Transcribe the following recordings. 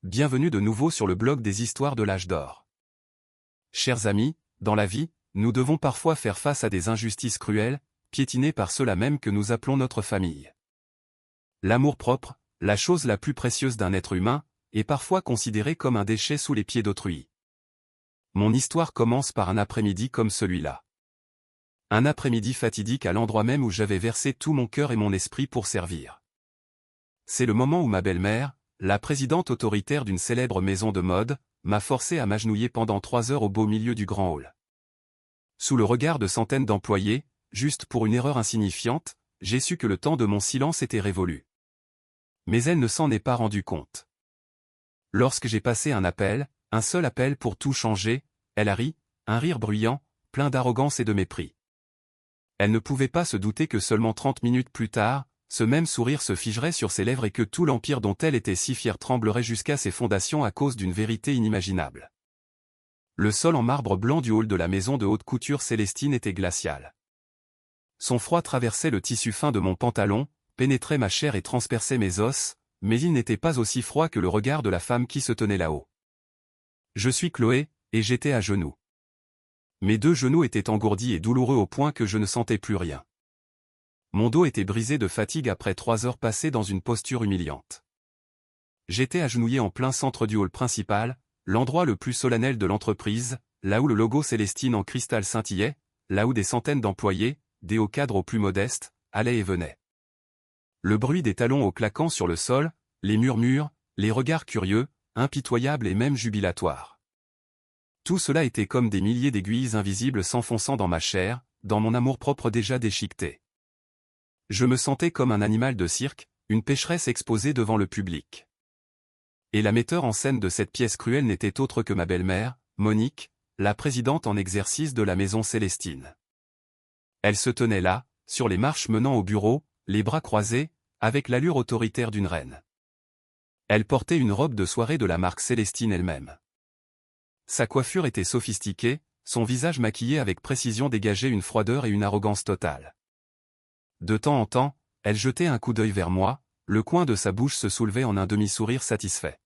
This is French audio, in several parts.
bienvenue de nouveau sur le blog des histoires de l'âge d'or. Chers amis, dans la vie, nous devons parfois faire face à des injustices cruelles, piétinées par ceux-là même que nous appelons notre famille. L'amour-propre, la chose la plus précieuse d'un être humain, est parfois considéré comme un déchet sous les pieds d'autrui. Mon histoire commence par un après-midi comme celui-là. Un après-midi fatidique à l'endroit même où j'avais versé tout mon cœur et mon esprit pour servir. C'est le moment où ma belle-mère, la présidente autoritaire d'une célèbre maison de mode, m'a forcé à m'agenouiller pendant 3 heures au beau milieu du grand hall. Sous le regard de centaines d'employés, juste pour une erreur insignifiante, j'ai su que le temps de mon silence était révolu. Mais elle ne s'en est pas rendue compte. Lorsque j'ai passé un seul appel pour tout changer, elle a ri, un rire bruyant, plein d'arrogance et de mépris. Elle ne pouvait pas se douter que seulement 30 minutes plus tard, ce même sourire se figerait sur ses lèvres et que tout l'empire dont elle était si fière tremblerait jusqu'à ses fondations à cause d'une vérité inimaginable. Le sol en marbre blanc du hall de la maison de haute couture Célestine était glacial. Son froid traversait le tissu fin de mon pantalon, pénétrait ma chair et transperçait mes os, mais il n'était pas aussi froid que le regard de la femme qui se tenait là-haut. Je suis Chloé, et j'étais à genoux. Mes 2 genoux étaient engourdis et douloureux au point que je ne sentais plus rien. Mon dos était brisé de fatigue après 3 heures passées dans une posture humiliante. J'étais agenouillé en plein centre du hall principal, l'endroit le plus solennel de l'entreprise, là où le logo Célestine en cristal scintillait, là où des centaines d'employés, des hauts cadres aux plus modestes, allaient et venaient. Le bruit des talons au claquant sur le sol, les murmures, les regards curieux, impitoyables et même jubilatoires. Tout cela était comme des milliers d'aiguilles invisibles s'enfonçant dans ma chair, dans mon amour-propre déjà déchiqueté. Je me sentais comme un animal de cirque, une pécheresse exposée devant le public. Et la metteur en scène de cette pièce cruelle n'était autre que ma belle-mère, Monique, la présidente en exercice de la maison Célestine. Elle se tenait là, sur les marches menant au bureau, les bras croisés, avec l'allure autoritaire d'une reine. Elle portait une robe de soirée de la marque Célestine elle-même. Sa coiffure était sophistiquée, son visage maquillé avec précision dégageait une froideur et une arrogance totale. De temps en temps, elle jetait un coup d'œil vers moi, le coin de sa bouche se soulevait en un demi-sourire satisfait.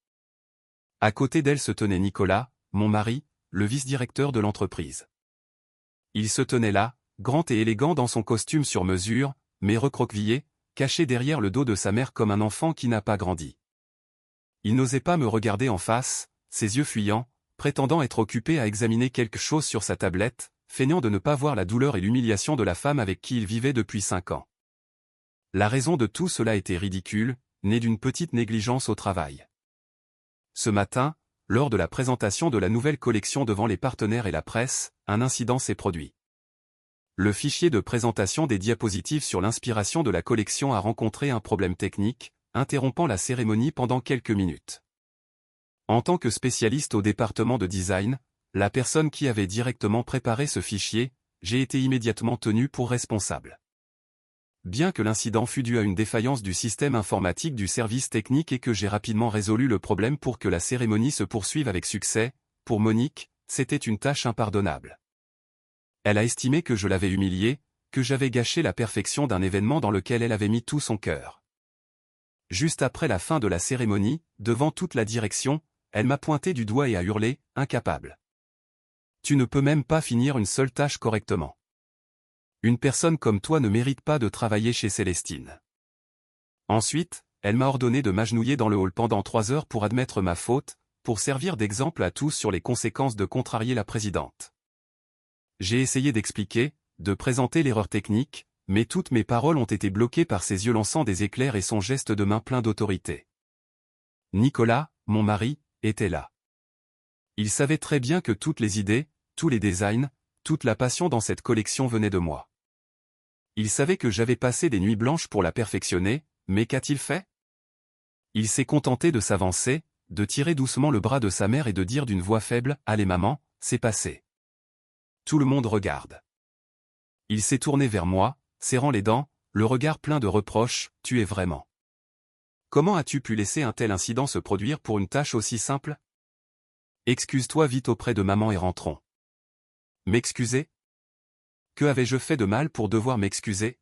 À côté d'elle se tenait Nicolas, mon mari, le vice-directeur de l'entreprise. Il se tenait là, grand et élégant dans son costume sur mesure, mais recroquevillé, caché derrière le dos de sa mère comme un enfant qui n'a pas grandi. Il n'osait pas me regarder en face, ses yeux fuyants, prétendant être occupé à examiner quelque chose sur sa tablette, feignant de ne pas voir la douleur et l'humiliation de la femme avec qui il vivait depuis 5 ans. La raison de tout cela était ridicule, née d'une petite négligence au travail. Ce matin, lors de la présentation de la nouvelle collection devant les partenaires et la presse, un incident s'est produit. Le fichier de présentation des diapositives sur l'inspiration de la collection a rencontré un problème technique, interrompant la cérémonie pendant quelques minutes. En tant que spécialiste au département de design, la personne qui avait directement préparé ce fichier, j'ai été immédiatement tenu pour responsable. Bien que l'incident fût dû à une défaillance du système informatique du service technique et que j'ai rapidement résolu le problème pour que la cérémonie se poursuive avec succès, pour Monique, c'était une tâche impardonnable. Elle a estimé que je l'avais humiliée, que j'avais gâché la perfection d'un événement dans lequel elle avait mis tout son cœur. Juste après la fin de la cérémonie, devant toute la direction, elle m'a pointé du doigt et a hurlé, « Incapable. Tu ne peux même pas finir une seule tâche correctement. Une personne comme toi ne mérite pas de travailler chez Célestine. » Ensuite, elle m'a ordonné de m'agenouiller dans le hall pendant 3 heures pour admettre ma faute, pour servir d'exemple à tous sur les conséquences de contrarier la présidente. J'ai essayé d'expliquer, de présenter l'erreur technique, mais toutes mes paroles ont été bloquées par ses yeux lançant des éclairs et son geste de main plein d'autorité. Nicolas, mon mari, était là. Il savait très bien que toutes les idées, tous les designs, toute la passion dans cette collection venaient de moi. Il savait que j'avais passé des nuits blanches pour la perfectionner, mais qu'a-t-il fait? Il s'est contenté de s'avancer, de tirer doucement le bras de sa mère et de dire d'une voix faible, « Allez maman, c'est passé. » Tout le monde regarde. Il s'est tourné vers moi, serrant les dents, le regard plein de reproches, « Tu es vraiment. Comment as-tu pu laisser un tel incident se produire pour une tâche aussi simple? Excuse-toi vite auprès de maman et rentrons. » M'excuser? Que avais-je fait de mal pour devoir m'excuser?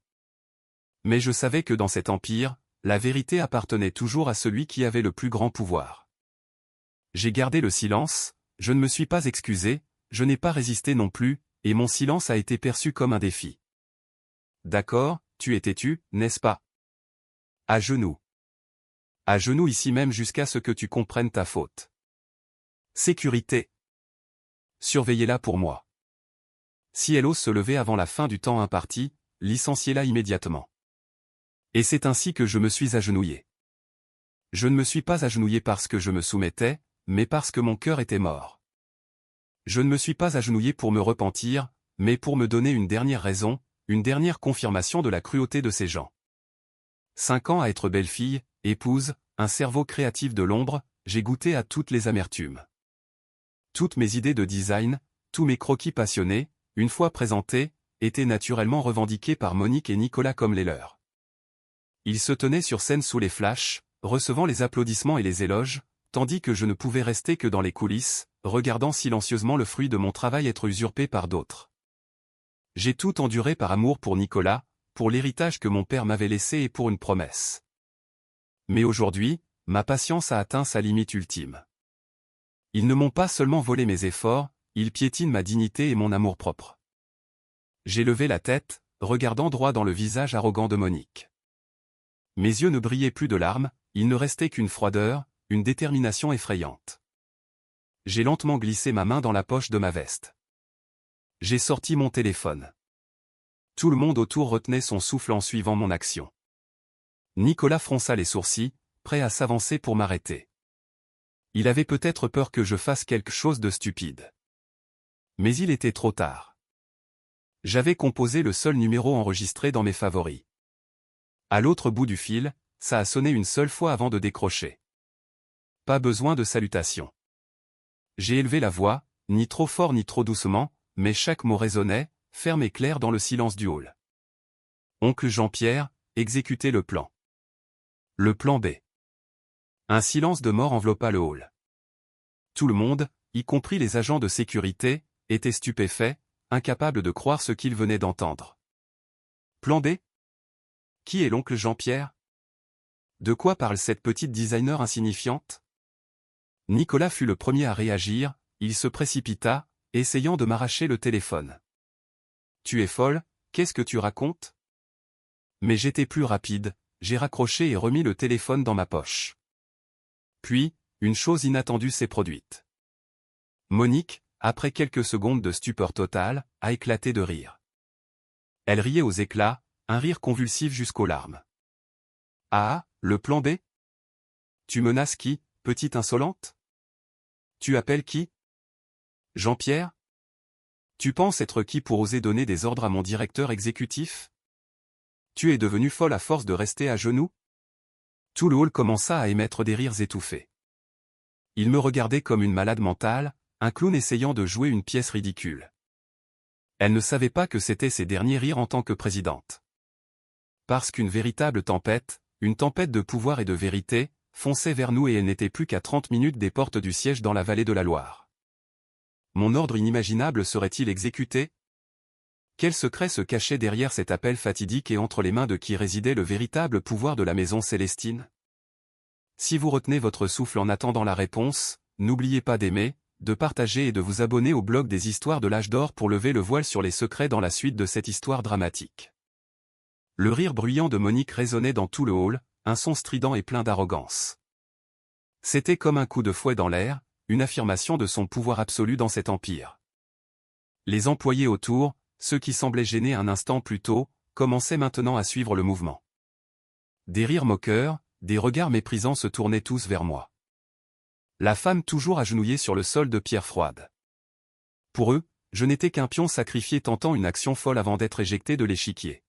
Mais je savais que dans cet empire, la vérité appartenait toujours à celui qui avait le plus grand pouvoir. J'ai gardé le silence, je ne me suis pas excusé, je n'ai pas résisté non plus, et mon silence a été perçu comme un défi. D'accord, tu es têtu, n'est-ce pas? À genoux. À genoux ici même jusqu'à ce que tu comprennes ta faute. Sécurité. Surveillez-la pour moi. Si elle ose se lever avant la fin du temps imparti, licenciez-la immédiatement. Et c'est ainsi que je me suis agenouillé. Je ne me suis pas agenouillé parce que je me soumettais, mais parce que mon cœur était mort. Je ne me suis pas agenouillé pour me repentir, mais pour me donner une dernière raison, une dernière confirmation de la cruauté de ces gens. 5 ans à être belle-fille, épouse, un cerveau créatif de l'ombre, j'ai goûté à toutes les amertumes. Toutes mes idées de design, tous mes croquis passionnés, une fois présentés, étaient naturellement revendiqués par Monique et Nicolas comme les leurs. Ils se tenaient sur scène sous les flashs, recevant les applaudissements et les éloges, tandis que je ne pouvais rester que dans les coulisses, regardant silencieusement le fruit de mon travail être usurpé par d'autres. J'ai tout enduré par amour pour Nicolas, pour l'héritage que mon père m'avait laissé et pour une promesse. Mais aujourd'hui, ma patience a atteint sa limite ultime. Ils ne m'ont pas seulement volé mes efforts, ils piétinent ma dignité et mon amour-propre. J'ai levé la tête, regardant droit dans le visage arrogant de Monique. Mes yeux ne brillaient plus de larmes, il ne restait qu'une froideur, une détermination effrayante. J'ai lentement glissé ma main dans la poche de ma veste. J'ai sorti mon téléphone. Tout le monde autour retenait son souffle en suivant mon action. Nicolas fronça les sourcils, prêt à s'avancer pour m'arrêter. Il avait peut-être peur que je fasse quelque chose de stupide. Mais il était trop tard. J'avais composé le seul numéro enregistré dans mes favoris. À l'autre bout du fil, ça a sonné une seule fois avant de décrocher. Pas besoin de salutation. J'ai élevé la voix, ni trop fort ni trop doucement, mais chaque mot résonnait, ferme et clair dans le silence du hall. Oncle Jean-Pierre, exécutez le plan. Le plan B. Un silence de mort enveloppa le hall. Tout le monde, y compris les agents de sécurité, était stupéfait, incapable de croire ce qu'il venait d'entendre. Plan B? Qui est l'oncle Jean-Pierre? De quoi parle cette petite designer insignifiante? Nicolas fut le premier à réagir, il se précipita, essayant de m'arracher le téléphone. Tu es folle, qu'est-ce que tu racontes? Mais j'étais plus rapide, j'ai raccroché et remis le téléphone dans ma poche. Puis, une chose inattendue s'est produite. Monique, après quelques secondes de stupeur totale, a éclaté de rire. Elle riait aux éclats, un rire convulsif jusqu'aux larmes. Ah, le plan B? Tu menaces qui, petite insolente? Tu appelles qui? Jean-Pierre? Tu penses être qui pour oser donner des ordres à mon directeur exécutif? Tu es devenue folle à force de rester à genoux? Tout le hall commença à émettre des rires étouffés. Il me regardait comme une malade mentale, un clown essayant de jouer une pièce ridicule. Elle ne savait pas que c'était ses derniers rires en tant que présidente. Parce qu'une véritable tempête, une tempête de pouvoir et de vérité, fonçait vers nous et elle n'était plus qu'à 30 minutes des portes du siège dans la vallée de la Loire. Mon ordre inimaginable serait-il exécuté? Quel secret se cachait derrière cet appel fatidique et entre les mains de qui résidait le véritable pouvoir de la maison célestine? Si vous retenez votre souffle en attendant la réponse, n'oubliez pas d'aimer, de partager et de vous abonner au blog des histoires de l'âge d'or pour lever le voile sur les secrets dans la suite de cette histoire dramatique. Le rire bruyant de Monique résonnait dans tout le hall, un son strident et plein d'arrogance. C'était comme un coup de fouet dans l'air, une affirmation de son pouvoir absolu dans cet empire. Les employés autour, ceux qui semblaient gênés un instant plus tôt, commençaient maintenant à suivre le mouvement. Des rires moqueurs, des regards méprisants se tournaient tous vers moi. La femme toujours agenouillée sur le sol de pierre froide. Pour eux, je n'étais qu'un pion sacrifié tentant une action folle avant d'être éjecté de l'échiquier.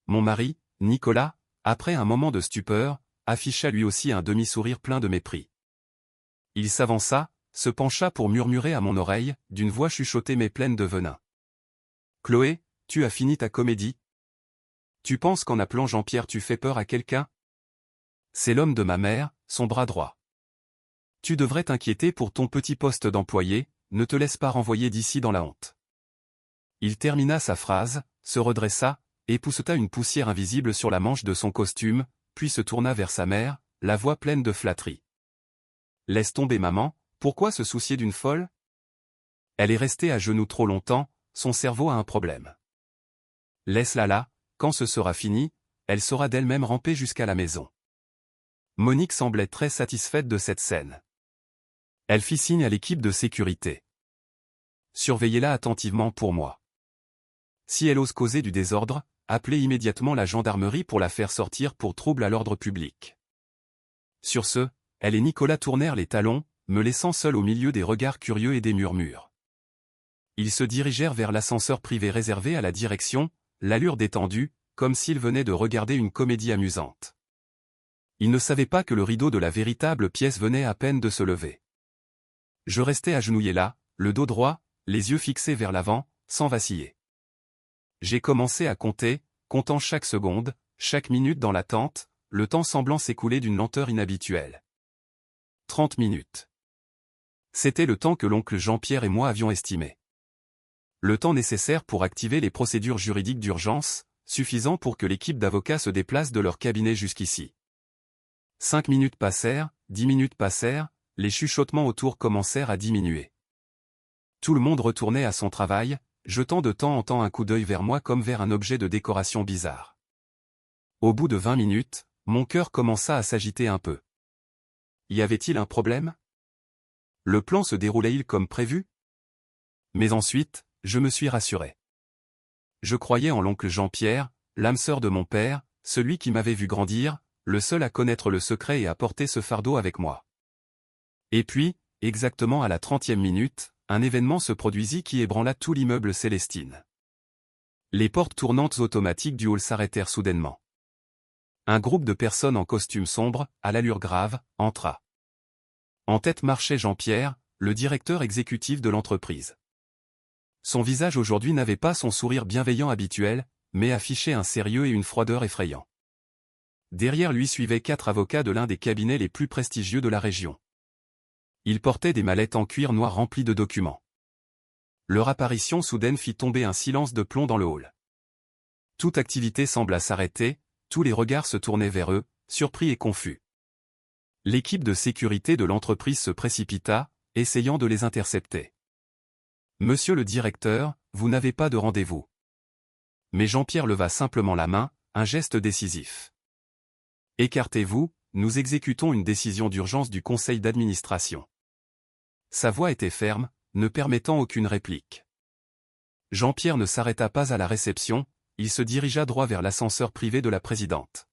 Mon mari, Nicolas, après un moment de stupeur, afficha lui aussi un demi-sourire plein de mépris. Il s'avança, se pencha pour murmurer à mon oreille, d'une voix chuchotée mais pleine de venin. « Chloé, tu as fini ta comédie? Tu penses qu'en appelant Jean-Pierre tu fais peur à quelqu'un? C'est l'homme de ma mère, son bras droit. Tu devrais t'inquiéter pour ton petit poste d'employé, ne te laisse pas renvoyer d'ici dans la honte. » Il termina sa phrase, se redressa, épousseta une poussière invisible sur la manche de son costume, puis se tourna vers sa mère, la voix pleine de flatterie. Laisse tomber maman, pourquoi se soucier d'une folle? Elle est restée à genoux trop longtemps, son cerveau a un problème. Laisse-la là, quand ce sera fini, elle saura d'elle-même ramper jusqu'à la maison. Monique semblait très satisfaite de cette scène. Elle fit signe à l'équipe de sécurité. Surveillez-la attentivement pour moi. Si elle ose causer du désordre, appelez immédiatement la gendarmerie pour la faire sortir pour trouble à l'ordre public. Sur ce, elle et Nicolas tournèrent les talons, me laissant seul au milieu des regards curieux et des murmures. Ils se dirigèrent vers l'ascenseur privé réservé à la direction, l'allure détendue, comme s'ils venaient de regarder une comédie amusante. Ils ne savaient pas que le rideau de la véritable pièce venait à peine de se lever. Je restais agenouillé là, le dos droit, les yeux fixés vers l'avant, sans vaciller. J'ai commencé à compter, comptant chaque seconde, chaque minute dans l'attente, le temps semblant s'écouler d'une lenteur inhabituelle. 30 minutes. C'était le temps que l'oncle Jean-Pierre et moi avions estimé. Le temps nécessaire pour activer les procédures juridiques d'urgence, suffisant pour que l'équipe d'avocats se déplace de leur cabinet jusqu'ici. 5 minutes passèrent, 10 minutes passèrent, les chuchotements autour commencèrent à diminuer. Tout le monde retournait à son travail, jetant de temps en temps un coup d'œil vers moi comme vers un objet de décoration bizarre. Au bout de 20 minutes, mon cœur commença à s'agiter un peu. Y avait-il un problème? Le plan se déroulait-il comme prévu? Mais ensuite, je me suis rassuré. Je croyais en l'oncle Jean-Pierre, l'âme sœur de mon père, celui qui m'avait vu grandir, le seul à connaître le secret et à porter ce fardeau avec moi. Et puis, exactement à la 30e minute, un événement se produisit qui ébranla tout l'immeuble Célestine. Les portes tournantes automatiques du hall s'arrêtèrent soudainement. Un groupe de personnes en costume sombre, à l'allure grave, entra. En tête marchait Jean-Pierre, le directeur exécutif de l'entreprise. Son visage aujourd'hui n'avait pas son sourire bienveillant habituel, mais affichait un sérieux et une froideur effrayants. Derrière lui suivaient 4 avocats de l'un des cabinets les plus prestigieux de la région. Ils portaient des mallettes en cuir noir remplies de documents. Leur apparition soudaine fit tomber un silence de plomb dans le hall. Toute activité sembla s'arrêter, tous les regards se tournaient vers eux, surpris et confus. L'équipe de sécurité de l'entreprise se précipita, essayant de les intercepter. « Monsieur le directeur, vous n'avez pas de rendez-vous. » Mais Jean-Pierre leva simplement la main, un geste décisif. « Écartez-vous, nous exécutons une décision d'urgence du conseil d'administration. » Sa voix était ferme, ne permettant aucune réplique. Jean-Pierre ne s'arrêta pas à la réception, il se dirigea droit vers l'ascenseur privé de la présidente.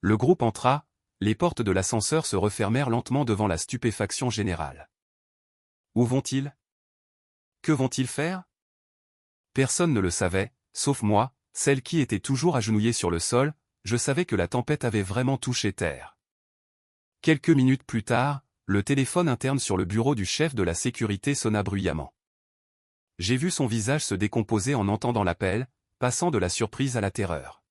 Le groupe entra, les portes de l'ascenseur se refermèrent lentement devant la stupéfaction générale. Où vont-ils? Que vont-ils faire? Personne ne le savait, sauf moi, celle qui était toujours agenouillée sur le sol, je savais que la tempête avait vraiment touché terre. Quelques minutes plus tard, le téléphone interne sur le bureau du chef de la sécurité sonna bruyamment. J'ai vu son visage se décomposer en entendant l'appel, passant de la surprise à la terreur.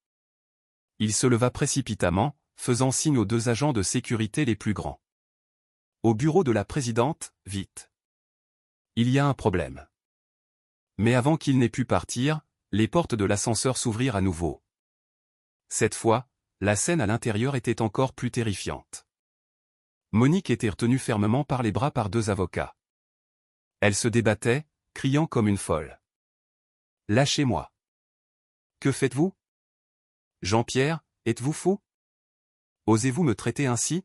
Il se leva précipitamment, faisant signe aux 2 agents de sécurité les plus grands. Au bureau de la présidente, vite. Il y a un problème. Mais avant qu'il n'ait pu partir, les portes de l'ascenseur s'ouvrirent à nouveau. Cette fois, la scène à l'intérieur était encore plus terrifiante. Monique était retenue fermement par les bras par 2 avocats. Elle se débattait, criant comme une folle. « Lâchez-moi. » « Que faites-vous? Jean-Pierre, êtes-vous fou? Osez-vous me traiter ainsi? »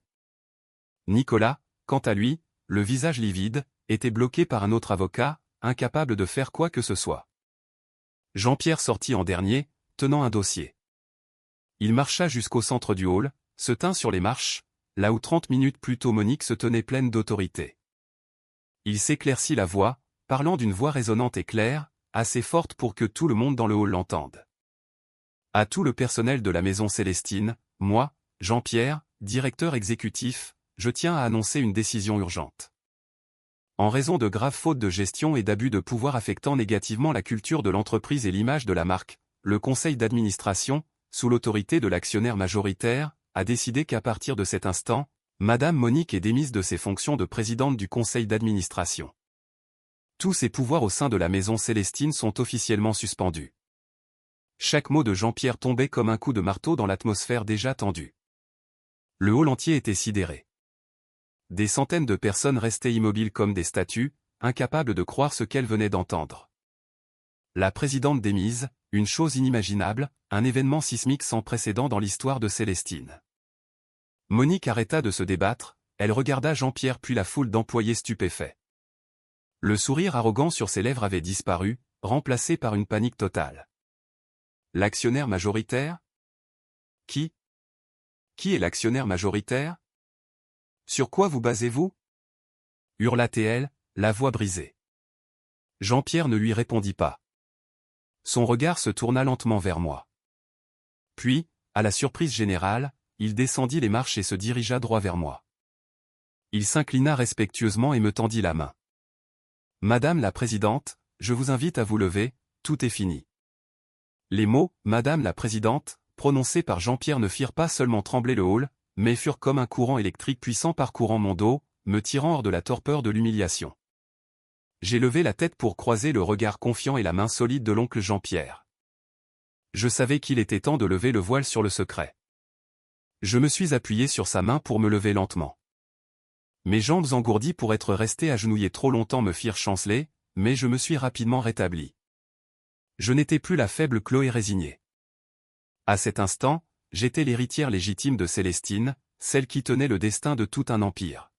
Nicolas, quant à lui, le visage livide, était bloqué par un autre avocat, incapable de faire quoi que ce soit. Jean-Pierre sortit en dernier, tenant un dossier. Il marcha jusqu'au centre du hall, se tint sur les marches, là où 30 minutes plus tôt Monique se tenait pleine d'autorité. Il s'éclaircit la voix, parlant d'une voix résonnante et claire, assez forte pour que tout le monde dans le hall l'entende. À tout le personnel de la maison Célestine, moi, Jean-Pierre, directeur exécutif, je tiens à annoncer une décision urgente. En raison de graves fautes de gestion et d'abus de pouvoir affectant négativement la culture de l'entreprise et l'image de la marque, le conseil d'administration, sous l'autorité de l'actionnaire majoritaire, a décidé qu'à partir de cet instant, Madame Monique est démise de ses fonctions de présidente du conseil d'administration. Tous ses pouvoirs au sein de la maison Célestine sont officiellement suspendus. Chaque mot de Jean-Pierre tombait comme un coup de marteau dans l'atmosphère déjà tendue. Le hall entier était sidéré. Des centaines de personnes restaient immobiles comme des statues, incapables de croire ce qu'elles venaient d'entendre. La présidente démise, une chose inimaginable, un événement sismique sans précédent dans l'histoire de Célestine. Monique arrêta de se débattre, elle regarda Jean-Pierre puis la foule d'employés stupéfaits. Le sourire arrogant sur ses lèvres avait disparu, remplacé par une panique totale. L'actionnaire majoritaire? Qui? Qui est l'actionnaire majoritaire? Sur quoi vous basez-vous? Hurla-t-elle, la voix brisée. Jean-Pierre ne lui répondit pas. Son regard se tourna lentement vers moi. Puis, à la surprise générale, il descendit les marches et se dirigea droit vers moi. Il s'inclina respectueusement et me tendit la main. « Madame la Présidente, je vous invite à vous lever, tout est fini. » Les mots « Madame la Présidente » prononcés par Jean-Pierre ne firent pas seulement trembler le hall, mais furent comme un courant électrique puissant parcourant mon dos, me tirant hors de la torpeur de l'humiliation. J'ai levé la tête pour croiser le regard confiant et la main solide de l'oncle Jean-Pierre. Je savais qu'il était temps de lever le voile sur le secret. Je me suis appuyé sur sa main pour me lever lentement. Mes jambes engourdies pour être resté agenouillé trop longtemps me firent chanceler, mais je me suis rapidement rétabli. Je n'étais plus la faible Chloé résignée. À cet instant, j'étais l'héritière légitime de Célestine, celle qui tenait le destin de tout un empire.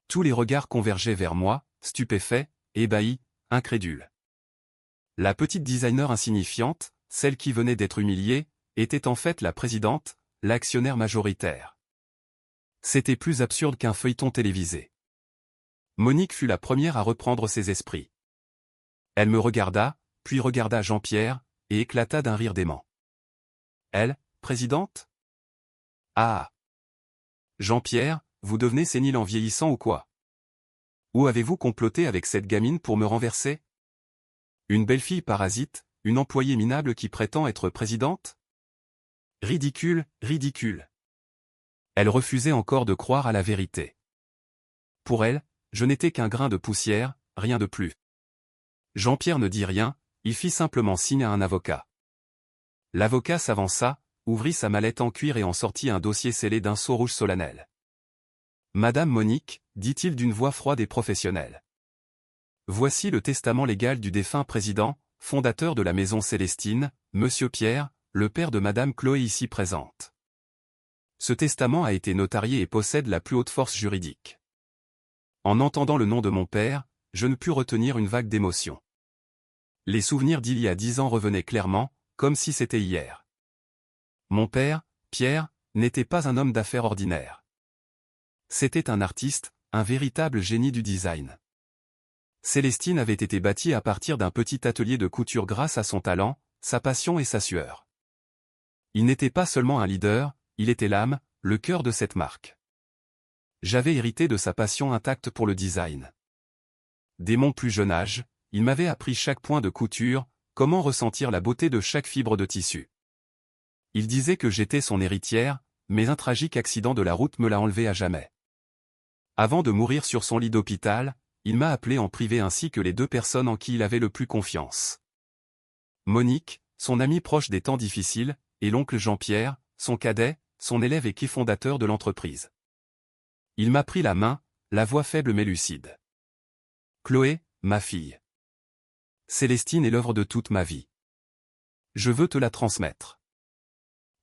Tous les regards convergeaient vers moi, stupéfaits, ébahis, incrédules. La petite designer insignifiante, celle qui venait d'être humiliée, était en fait la présidente, l'actionnaire majoritaire. C'était plus absurde qu'un feuilleton télévisé. Monique fut la première à reprendre ses esprits. Elle me regarda, puis regarda Jean-Pierre, et éclata d'un rire dément. Elle, présidente? Ah! Jean-Pierre, vous devenez sénile en vieillissant ou quoi? Où avez-vous comploté avec cette gamine pour me renverser? Une belle fille parasite, une employée minable qui prétend être présidente? Ridicule, ridicule. Elle refusait encore de croire à la vérité. Pour elle, je n'étais qu'un grain de poussière, rien de plus. Jean-Pierre ne dit rien, il fit simplement signe à un avocat. L'avocat s'avança, ouvrit sa mallette en cuir et en sortit un dossier scellé d'un sceau rouge solennel. « Madame Monique, dit-il d'une voix froide et professionnelle. Voici le testament légal du défunt président, fondateur de la maison Célestine, Monsieur Pierre, le père de Madame Chloé ici présente. Ce testament a été notarié et possède la plus haute force juridique. En entendant le nom de mon père, je ne pus retenir une vague d'émotion. Les souvenirs d'il y a 10 ans revenaient clairement, comme si c'était hier. Mon père, Pierre, n'était pas un homme d'affaires ordinaire. C'était un artiste, un véritable génie du design. Célestine avait été bâtie à partir d'un petit atelier de couture grâce à son talent, sa passion et sa sueur. Il n'était pas seulement un leader, il était l'âme, le cœur de cette marque. J'avais hérité de sa passion intacte pour le design. Dès mon plus jeune âge, il m'avait appris chaque point de couture, comment ressentir la beauté de chaque fibre de tissu. Il disait que j'étais son héritière, mais un tragique accident de la route me l'a enlevé à jamais. Avant de mourir sur son lit d'hôpital, il m'a appelé en privé ainsi que les 2 personnes en qui il avait le plus confiance. Monique, son ami proche des temps difficiles, et l'oncle Jean-Pierre, son cadet, son élève et cofondateur de l'entreprise. Il m'a pris la main, la voix faible mais lucide. Chloé, ma fille. Célestine est l'œuvre de toute ma vie. Je veux te la transmettre.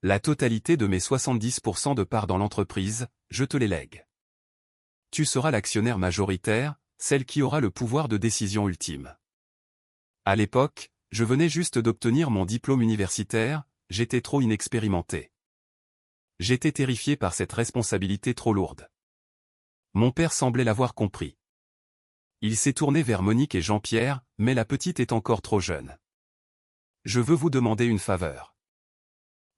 La totalité de mes 70% de parts dans l'entreprise, je te les lègue. Tu seras l'actionnaire majoritaire, celle qui aura le pouvoir de décision ultime. À l'époque, je venais juste d'obtenir mon diplôme universitaire, j'étais trop inexpérimenté. J'étais terrifié par cette responsabilité trop lourde. Mon père semblait l'avoir compris. Il s'est tourné vers Monique et Jean-Pierre, mais la petite est encore trop jeune. Je veux vous demander une faveur.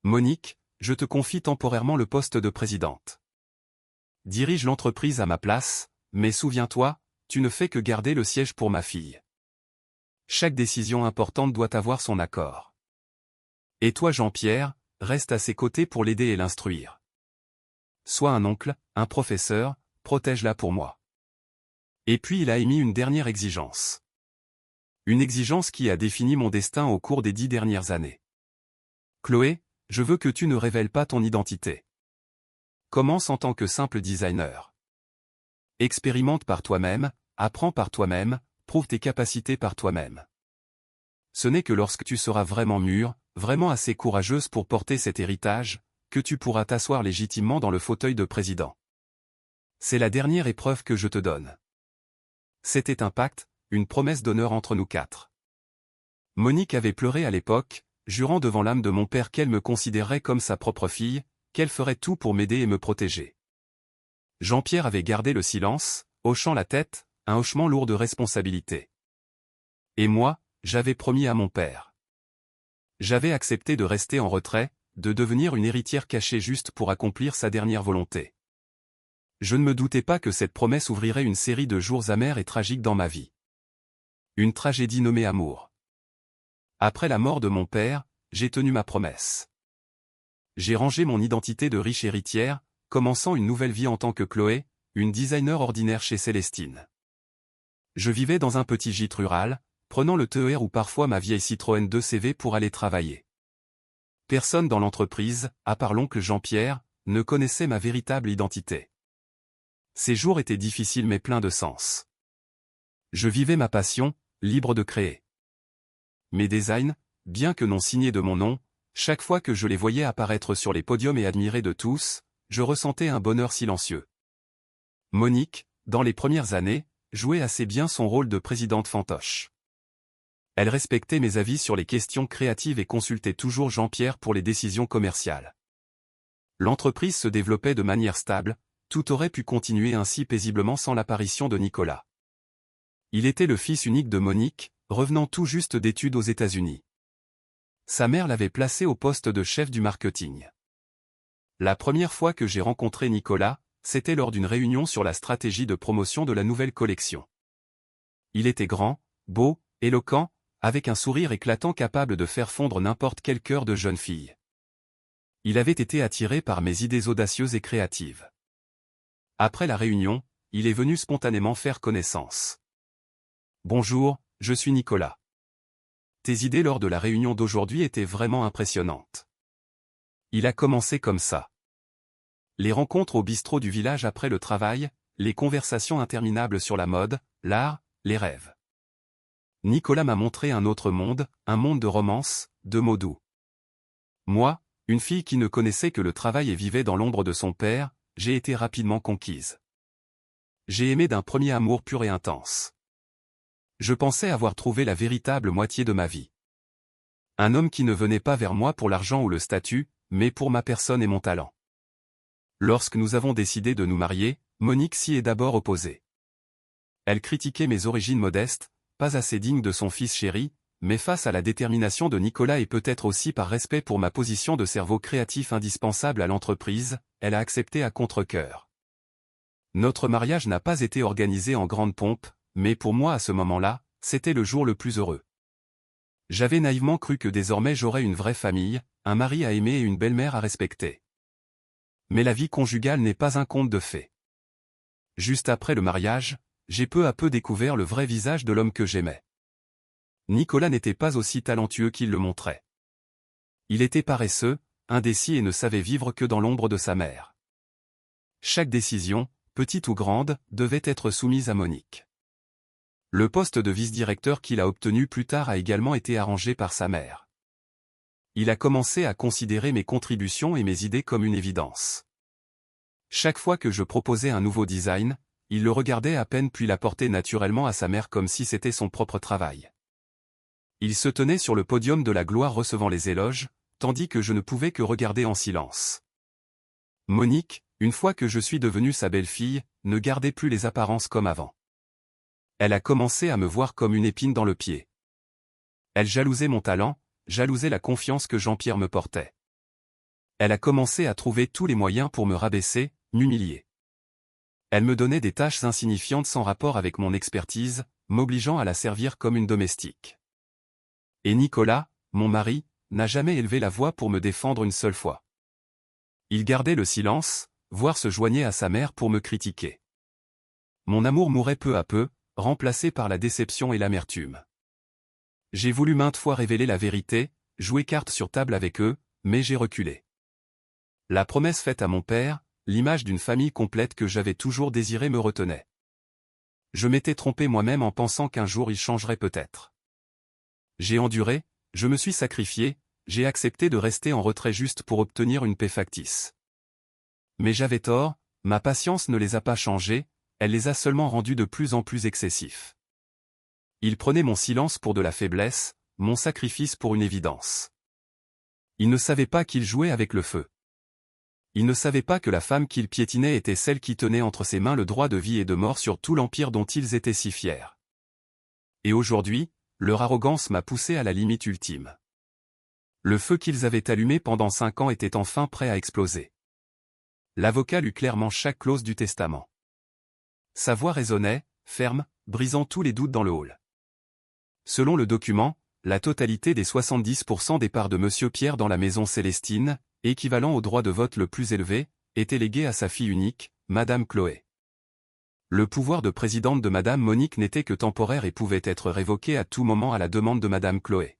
Monique, je te confie temporairement le poste de présidente. Dirige l'entreprise à ma place, mais souviens-toi, tu ne fais que garder le siège pour ma fille. Chaque décision importante doit avoir son accord. Et toi Jean-Pierre, reste à ses côtés pour l'aider et l'instruire. Sois un oncle, un professeur, protège-la pour moi. Et puis il a émis une dernière exigence. Une exigence qui a défini mon destin au cours des 10 dernières années. Chloé, je veux que tu ne révèles pas ton identité. Commence en tant que simple designer. Expérimente par toi-même, apprends par toi-même, prouve tes capacités par toi-même. Ce n'est que lorsque tu seras vraiment mûre, vraiment assez courageuse pour porter cet héritage, que tu pourras t'asseoir légitimement dans le fauteuil de président. C'est la dernière épreuve que je te donne. C'était un pacte, une promesse d'honneur entre nous quatre. Monique avait pleuré à l'époque, jurant devant l'âme de mon père qu'elle me considérerait comme sa propre fille, qu'elle ferait tout pour m'aider et me protéger. Jean-Pierre avait gardé le silence, hochant la tête, un hochement lourd de responsabilité. Et moi, j'avais promis à mon père. J'avais accepté de rester en retrait, de devenir une héritière cachée juste pour accomplir sa dernière volonté. Je ne me doutais pas que cette promesse ouvrirait une série de jours amers et tragiques dans ma vie. Une tragédie nommée amour. Après la mort de mon père, j'ai tenu ma promesse. J'ai rangé mon identité de riche héritière, commençant une nouvelle vie en tant que Chloé, une designer ordinaire chez Célestine. Je vivais dans un petit gîte rural, prenant le TER ou parfois ma vieille Citroën 2CV pour aller travailler. Personne dans l'entreprise, à part l'oncle Jean-Pierre, ne connaissait ma véritable identité. Ces jours étaient difficiles mais pleins de sens. Je vivais ma passion, libre de créer. Mes designs, bien que non signés de mon nom, chaque fois que je les voyais apparaître sur les podiums et admirés de tous, je ressentais un bonheur silencieux. Monique, dans les premières années, jouait assez bien son rôle de présidente fantoche. Elle respectait mes avis sur les questions créatives et consultait toujours Jean-Pierre pour les décisions commerciales. L'entreprise se développait de manière stable, tout aurait pu continuer ainsi paisiblement sans l'apparition de Nicolas. Il était le fils unique de Monique, revenant tout juste d'études aux États-Unis. Sa mère l'avait placé au poste de chef du marketing. La première fois que j'ai rencontré Nicolas, c'était lors d'une réunion sur la stratégie de promotion de la nouvelle collection. Il était grand, beau, éloquent, avec un sourire éclatant capable de faire fondre n'importe quel cœur de jeune fille. Il avait été attiré par mes idées audacieuses et créatives. Après la réunion, il est venu spontanément faire connaissance. « Bonjour, je suis Nicolas. Tes idées lors de la réunion d'aujourd'hui étaient vraiment impressionnantes. » Il a commencé comme ça. Les rencontres au bistrot du village après le travail, les conversations interminables sur la mode, l'art, les rêves. Nicolas m'a montré un autre monde, un monde de romance, de mots doux. Moi, une fille qui ne connaissait que le travail et vivait dans l'ombre de son père, j'ai été rapidement conquise. J'ai aimé d'un premier amour pur et intense. Je pensais avoir trouvé la véritable moitié de ma vie. Un homme qui ne venait pas vers moi pour l'argent ou le statut, mais pour ma personne et mon talent. Lorsque nous avons décidé de nous marier, Monique s'y est d'abord opposée. Elle critiquait mes origines modestes, pas assez dignes de son fils chéri, mais face à la détermination de Nicolas et peut-être aussi par respect pour ma position de cerveau créatif indispensable à l'entreprise, elle a accepté à contre-cœur. Notre mariage n'a pas été organisé en grande pompe, mais pour moi à ce moment-là, c'était le jour le plus heureux. J'avais naïvement cru que désormais j'aurais une vraie famille, un mari à aimer et une belle-mère à respecter. Mais la vie conjugale n'est pas un conte de fées. Juste après le mariage, j'ai peu à peu découvert le vrai visage de l'homme que j'aimais. Nicolas n'était pas aussi talentueux qu'il le montrait. Il était paresseux, indécis et ne savait vivre que dans l'ombre de sa mère. Chaque décision, petite ou grande, devait être soumise à Monique. Le poste de vice-directeur qu'il a obtenu plus tard a également été arrangé par sa mère. Il a commencé à considérer mes contributions et mes idées comme une évidence. Chaque fois que je proposais un nouveau design, il le regardait à peine puis l'apportait naturellement à sa mère comme si c'était son propre travail. Il se tenait sur le podium de la gloire recevant les éloges, tandis que je ne pouvais que regarder en silence. Monique, une fois que je suis devenue sa belle-fille, ne gardait plus les apparences comme avant. Elle a commencé à me voir comme une épine dans le pied. Elle jalousait mon talent, jalousait la confiance que Jean-Pierre me portait. Elle a commencé à trouver tous les moyens pour me rabaisser, m'humilier. Elle me donnait des tâches insignifiantes sans rapport avec mon expertise, m'obligeant à la servir comme une domestique. Et Nicolas, mon mari, n'a jamais élevé la voix pour me défendre une seule fois. Il gardait le silence, voire se joignait à sa mère pour me critiquer. Mon amour mourait peu à peu, remplacé par la déception et l'amertume. J'ai voulu maintes fois révéler la vérité, jouer carte sur table avec eux, mais j'ai reculé. La promesse faite à mon père, l'image d'une famille complète que j'avais toujours désirée me retenait. Je m'étais trompé moi-même en pensant qu'un jour il changerait peut-être. J'ai enduré, je me suis sacrifié, j'ai accepté de rester en retrait juste pour obtenir une paix factice. Mais j'avais tort, ma patience ne les a pas changés, elle les a seulement rendus de plus en plus excessifs. Ils prenaient mon silence pour de la faiblesse, mon sacrifice pour une évidence. Ils ne savaient pas qu'ils jouaient avec le feu. Ils ne savaient pas que la femme qu'ils piétinaient était celle qui tenait entre ses mains le droit de vie et de mort sur tout l'empire dont ils étaient si fiers. Et aujourd'hui, leur arrogance m'a poussé à la limite ultime. Le feu qu'ils avaient allumé pendant 5 ans était enfin prêt à exploser. L'avocat lut clairement chaque clause du testament. Sa voix résonnait, ferme, brisant tous les doutes dans le hall. Selon le document, la totalité des 70% des parts de Monsieur Pierre dans la maison Célestine, équivalent au droit de vote le plus élevé, était légué à sa fille unique, Madame Chloé. Le pouvoir de présidente de Madame Monique n'était que temporaire et pouvait être révoqué à tout moment à la demande de Madame Chloé.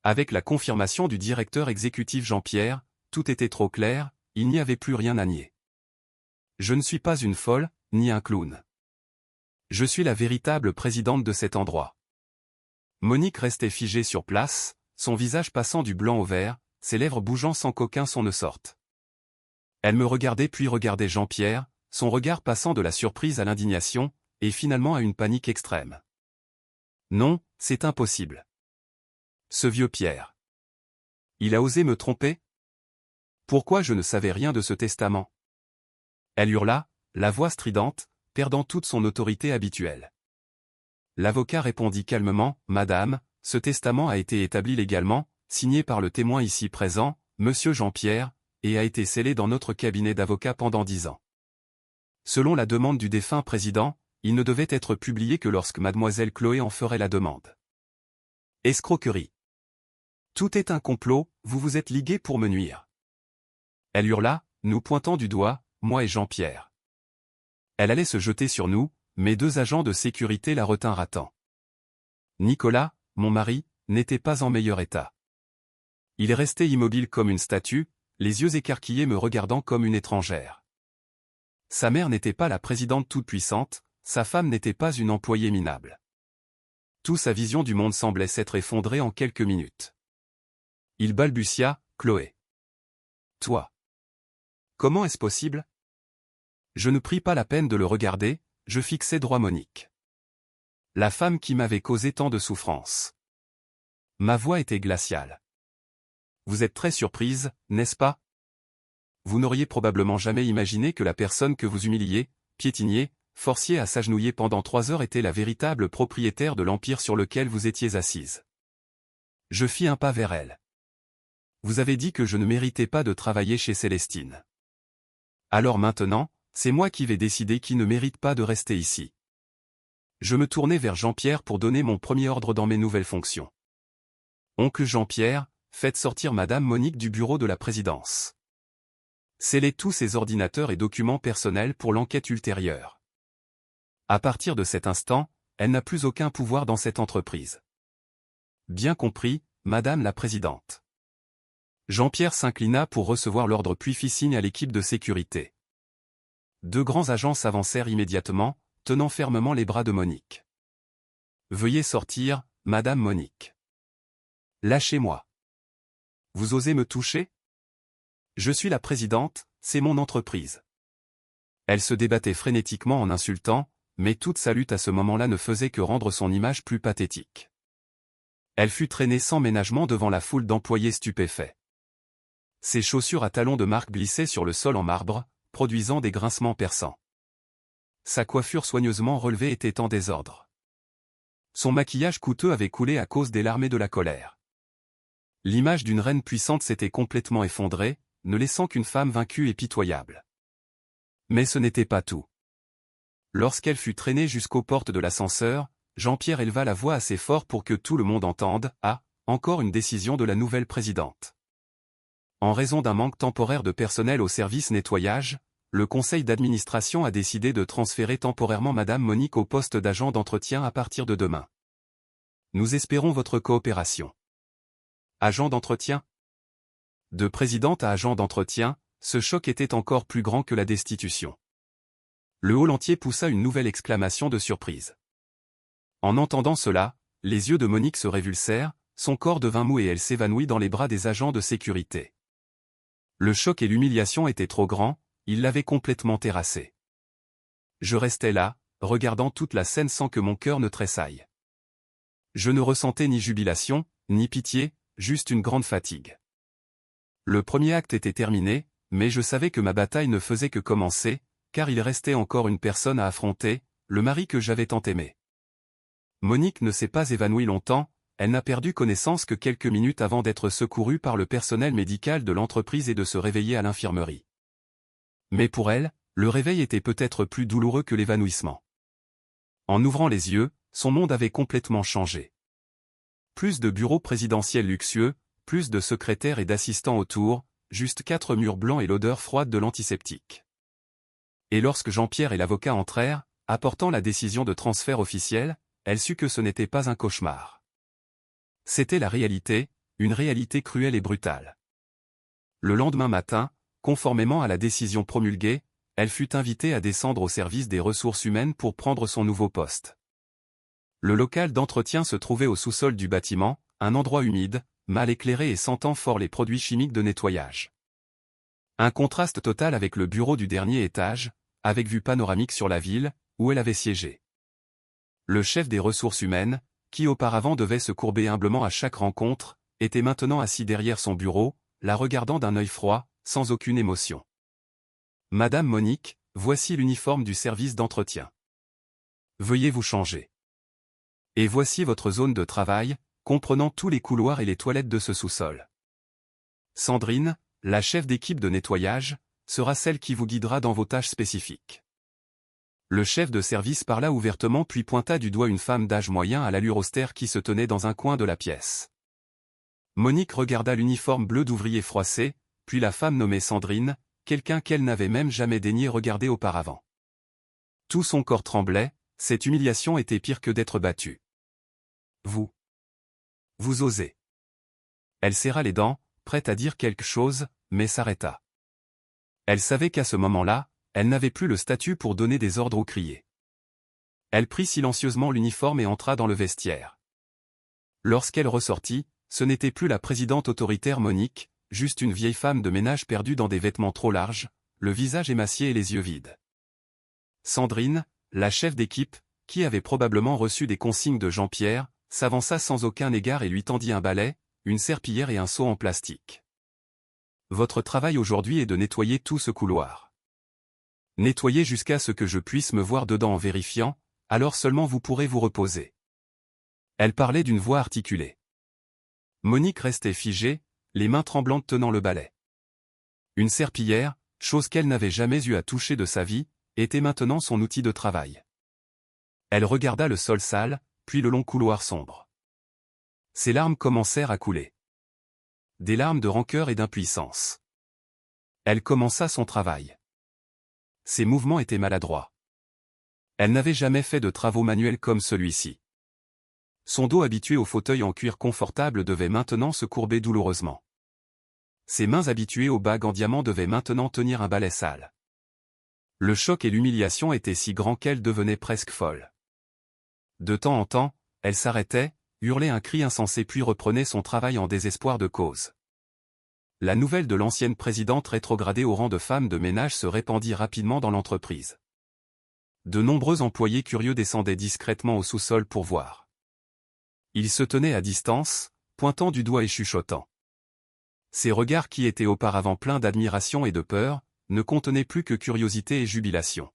Avec la confirmation du directeur exécutif Jean-Pierre, tout était trop clair, il n'y avait plus rien à nier. Je ne suis pas une folle, ni un clown. Je suis la véritable présidente de cet endroit. Monique restait figée sur place, son visage passant du blanc au vert, ses lèvres bougeant sans qu'aucun son ne sorte. Elle me regardait puis regardait Jean-Pierre, son regard passant de la surprise à l'indignation, et finalement à une panique extrême. Non, c'est impossible. Ce vieux Pierre. Il a osé me tromper? Pourquoi je ne savais rien de ce testament? Elle hurla, la voix stridente, perdant toute son autorité habituelle. L'avocat répondit calmement, « Madame, ce testament a été établi légalement, signé par le témoin ici présent, Monsieur Jean-Pierre, et a été scellé dans notre cabinet d'avocats pendant 10 ans. Selon la demande du défunt président, il ne devait être publié que lorsque Mademoiselle Chloé en ferait la demande. Escroquerie. Tout est un complot, vous vous êtes ligués pour me nuire. » Elle hurla, nous pointant du doigt, moi et Jean-Pierre. Elle allait se jeter sur nous, mais 2 agents de sécurité la retinrent à temps. Nicolas, mon mari, n'était pas en meilleur état. Il restait immobile comme une statue, les yeux écarquillés me regardant comme une étrangère. Sa mère n'était pas la présidente toute-puissante, sa femme n'était pas une employée minable. Toute sa vision du monde semblait s'être effondrée en quelques minutes. Il balbutia, « Chloé. Toi. Comment est-ce possible ?» Je ne pris pas la peine de le regarder, je fixai droit Monique. La femme qui m'avait causé tant de souffrance. Ma voix était glaciale. Vous êtes très surprise, n'est-ce pas? Vous n'auriez probablement jamais imaginé que la personne que vous humiliez, piétiniez, forciez à s'agenouiller pendant 3 heures était la véritable propriétaire de l'empire sur lequel vous étiez assise. Je fis un pas vers elle. Vous avez dit que je ne méritais pas de travailler chez Célestine. Alors maintenant, c'est moi qui vais décider qui ne mérite pas de rester ici. Je me tournai vers Jean-Pierre pour donner mon premier ordre dans mes nouvelles fonctions. Oncle Jean-Pierre, faites sortir Madame Monique du bureau de la présidence. Scellez tous ses ordinateurs et documents personnels pour l'enquête ultérieure. À partir de cet instant, elle n'a plus aucun pouvoir dans cette entreprise. Bien compris, Madame la présidente. Jean-Pierre s'inclina pour recevoir l'ordre puis fit signe à l'équipe de sécurité. 2 grands agents s'avancèrent immédiatement, tenant fermement les bras de Monique. « Veuillez sortir, Madame Monique. »« Lâchez-moi. »« Vous osez me toucher ? Je suis la présidente, c'est mon entreprise. » Elle se débattait frénétiquement en insultant, mais toute sa lutte à ce moment-là ne faisait que rendre son image plus pathétique. Elle fut traînée sans ménagement devant la foule d'employés stupéfaits. Ses chaussures à talons de marque glissaient sur le sol en marbre, produisant des grincements perçants. Sa coiffure soigneusement relevée était en désordre. Son maquillage coûteux avait coulé à cause des larmes et de la colère. L'image d'une reine puissante s'était complètement effondrée, ne laissant qu'une femme vaincue et pitoyable. Mais ce n'était pas tout. Lorsqu'elle fut traînée jusqu'aux portes de l'ascenseur, Jean-Pierre éleva la voix assez fort pour que tout le monde entende. « Ah, encore une décision de la nouvelle présidente. En raison d'un manque temporaire de personnel au service nettoyage, le conseil d'administration a décidé de transférer temporairement Madame Monique au poste d'agent d'entretien à partir de demain. Nous espérons votre coopération. » Agent d'entretien? De présidente à agent d'entretien, ce choc était encore plus grand que la destitution. Le hall entier poussa une nouvelle exclamation de surprise. En entendant cela, les yeux de Monique se révulsèrent, son corps devint mou et elle s'évanouit dans les bras des agents de sécurité. Le choc et l'humiliation étaient trop grands, ils l'avaient complètement terrassée. Je restais là, regardant toute la scène sans que mon cœur ne tressaille. Je ne ressentais ni jubilation, ni pitié, juste une grande fatigue. Le premier acte était terminé, mais je savais que ma bataille ne faisait que commencer, car il restait encore une personne à affronter, le mari que j'avais tant aimé. Monique ne s'est pas évanouie longtemps, elle n'a perdu connaissance que quelques minutes avant d'être secourue par le personnel médical de l'entreprise et de se réveiller à l'infirmerie. Mais pour elle, le réveil était peut-être plus douloureux que l'évanouissement. En ouvrant les yeux, son monde avait complètement changé. Plus de bureaux présidentiels luxueux, plus de secrétaires et d'assistants autour, juste 4 murs blancs et l'odeur froide de l'antiseptique. Et lorsque Jean-Pierre et l'avocat entrèrent, apportant la décision de transfert officielle, elle sut que ce n'était pas un cauchemar. C'était la réalité, une réalité cruelle et brutale. Le lendemain matin, conformément à la décision promulguée, elle fut invitée à descendre au service des ressources humaines pour prendre son nouveau poste. Le local d'entretien se trouvait au sous-sol du bâtiment, un endroit humide, mal éclairé et sentant fort les produits chimiques de nettoyage. Un contraste total avec le bureau du dernier étage, avec vue panoramique sur la ville, où elle avait siégé. Le chef des ressources humaines, qui auparavant devait se courber humblement à chaque rencontre, était maintenant assis derrière son bureau, la regardant d'un œil froid, sans aucune émotion. « Madame Monique, voici l'uniforme du service d'entretien. Veuillez vous changer. Et voici votre zone de travail, comprenant tous les couloirs et les toilettes de ce sous-sol. Sandrine, la chef d'équipe de nettoyage, sera celle qui vous guidera dans vos tâches spécifiques. » Le chef de service parla ouvertement puis pointa du doigt une femme d'âge moyen à l'allure austère qui se tenait dans un coin de la pièce. Monique regarda l'uniforme bleu d'ouvrier froissé, puis la femme nommée Sandrine, quelqu'un qu'elle n'avait même jamais daigné regarder auparavant. Tout son corps tremblait, cette humiliation était pire que d'être battue. « Vous osez. » Elle serra les dents, prête à dire quelque chose, mais s'arrêta. Elle savait qu'à ce moment-là, elle n'avait plus le statut pour donner des ordres ou crier. Elle prit silencieusement l'uniforme et entra dans le vestiaire. Lorsqu'elle ressortit, ce n'était plus la présidente autoritaire Monique, juste une vieille femme de ménage perdue dans des vêtements trop larges, le visage émacié et les yeux vides. Sandrine, la chef d'équipe, qui avait probablement reçu des consignes de Jean-Pierre, s'avança sans aucun égard et lui tendit un balai, une serpillière et un seau en plastique. « Votre travail aujourd'hui est de nettoyer tout ce couloir. Nettoyez jusqu'à ce que je puisse me voir dedans en vérifiant, alors seulement vous pourrez vous reposer. » Elle parlait d'une voix articulée. Monique restait figée, les mains tremblantes tenant le balai. Une serpillière, chose qu'elle n'avait jamais eu à toucher de sa vie, était maintenant son outil de travail. Elle regarda le sol sale, puis le long couloir sombre. Ses larmes commencèrent à couler. Des larmes de rancœur et d'impuissance. Elle commença son travail. Ses mouvements étaient maladroits. Elle n'avait jamais fait de travaux manuels comme celui-ci. Son dos habitué au fauteuil en cuir confortable devait maintenant se courber douloureusement. Ses mains habituées aux bagues en diamant devaient maintenant tenir un balai sale. Le choc et l'humiliation étaient si grands qu'elle devenait presque folle. De temps en temps, elle s'arrêtait, hurlait un cri insensé puis reprenait son travail en désespoir de cause. La nouvelle de l'ancienne présidente rétrogradée au rang de femme de ménage se répandit rapidement dans l'entreprise. De nombreux employés curieux descendaient discrètement au sous-sol pour voir. Ils se tenaient à distance, pointant du doigt et chuchotant. Ces regards qui étaient auparavant pleins d'admiration et de peur, ne contenaient plus que curiosité et jubilation.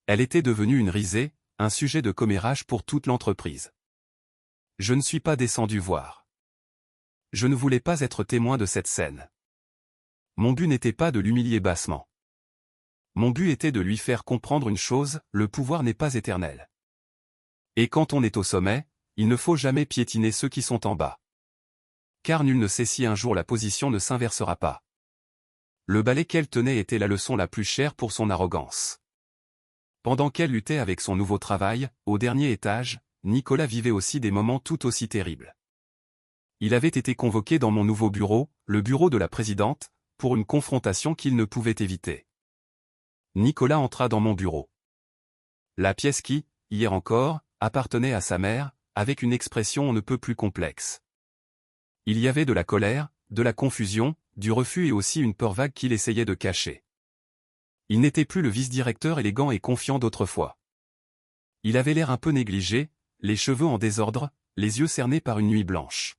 Elle était devenue une risée, un sujet de commérage pour toute l'entreprise. Je ne suis pas descendu voir. Je ne voulais pas être témoin de cette scène. Mon but n'était pas de l'humilier bassement. Mon but était de lui faire comprendre une chose, le pouvoir n'est pas éternel. Et quand on est au sommet, il ne faut jamais piétiner ceux qui sont en bas. Car nul ne sait si un jour la position ne s'inversera pas. Le balai qu'elle tenait était la leçon la plus chère pour son arrogance. Pendant qu'elle luttait avec son nouveau travail, au dernier étage, Nicolas vivait aussi des moments tout aussi terribles. Il avait été convoqué dans mon nouveau bureau, le bureau de la présidente, pour une confrontation qu'il ne pouvait éviter. Nicolas entra dans mon bureau. La pièce qui, hier encore, appartenait à sa mère, avec une expression on ne peut plus complexe. Il y avait de la colère, de la confusion, du refus et aussi une peur vague qu'il essayait de cacher. Il n'était plus le vice-directeur élégant et confiant d'autrefois. Il avait l'air un peu négligé, les cheveux en désordre, les yeux cernés par une nuit blanche.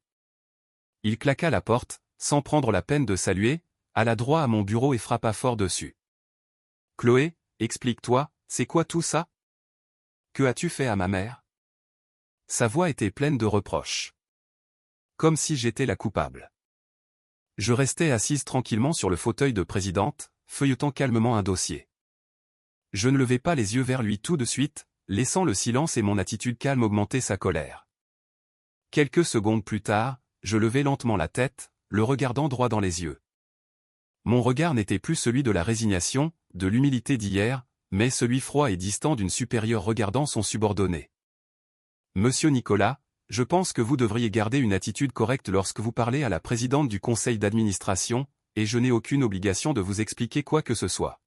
Il claqua la porte, sans prendre la peine de saluer, alla droit à mon bureau et frappa fort dessus. « Chloé, explique-toi, c'est quoi tout ça? Que as-tu fait à ma mère ?» Sa voix était pleine de reproches. Comme si j'étais la coupable. Je restais assise tranquillement sur le fauteuil de présidente, feuilletant calmement un dossier. Je ne levai pas les yeux vers lui tout de suite, laissant le silence et mon attitude calme augmenter sa colère. Quelques secondes plus tard, je levai lentement la tête, le regardant droit dans les yeux. Mon regard n'était plus celui de la résignation, de l'humilité d'hier, mais celui froid et distant d'une supérieure regardant son subordonné. « Monsieur Nicolas, je pense que vous devriez garder une attitude correcte lorsque vous parlez à la présidente du conseil d'administration, et je n'ai aucune obligation de vous expliquer quoi que ce soit. »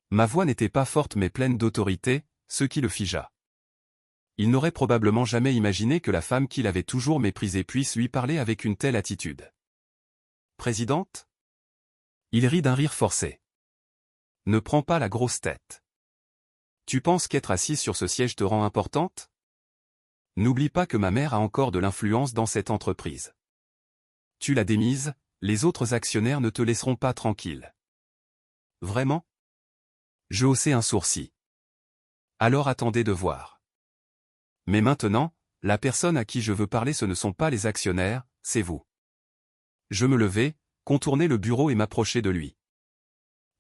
Ma voix n'était pas forte mais pleine d'autorité, ce qui le figea. Il n'aurait probablement jamais imaginé que la femme qu'il avait toujours méprisée puisse lui parler avec une telle attitude. « Présidente ?» Il rit d'un rire forcé. « Ne prends pas la grosse tête. Tu penses qu'être assise sur ce siège te rend importante? N'oublie pas que ma mère a encore de l'influence dans cette entreprise. Tu la démises, les autres actionnaires ne te laisseront pas tranquille. » Vraiment? Je haussai un sourcil. Alors attendez de voir. Mais maintenant, la personne à qui je veux parler ce ne sont pas les actionnaires, c'est vous. Je me levai, contournai le bureau et m'approchai de lui.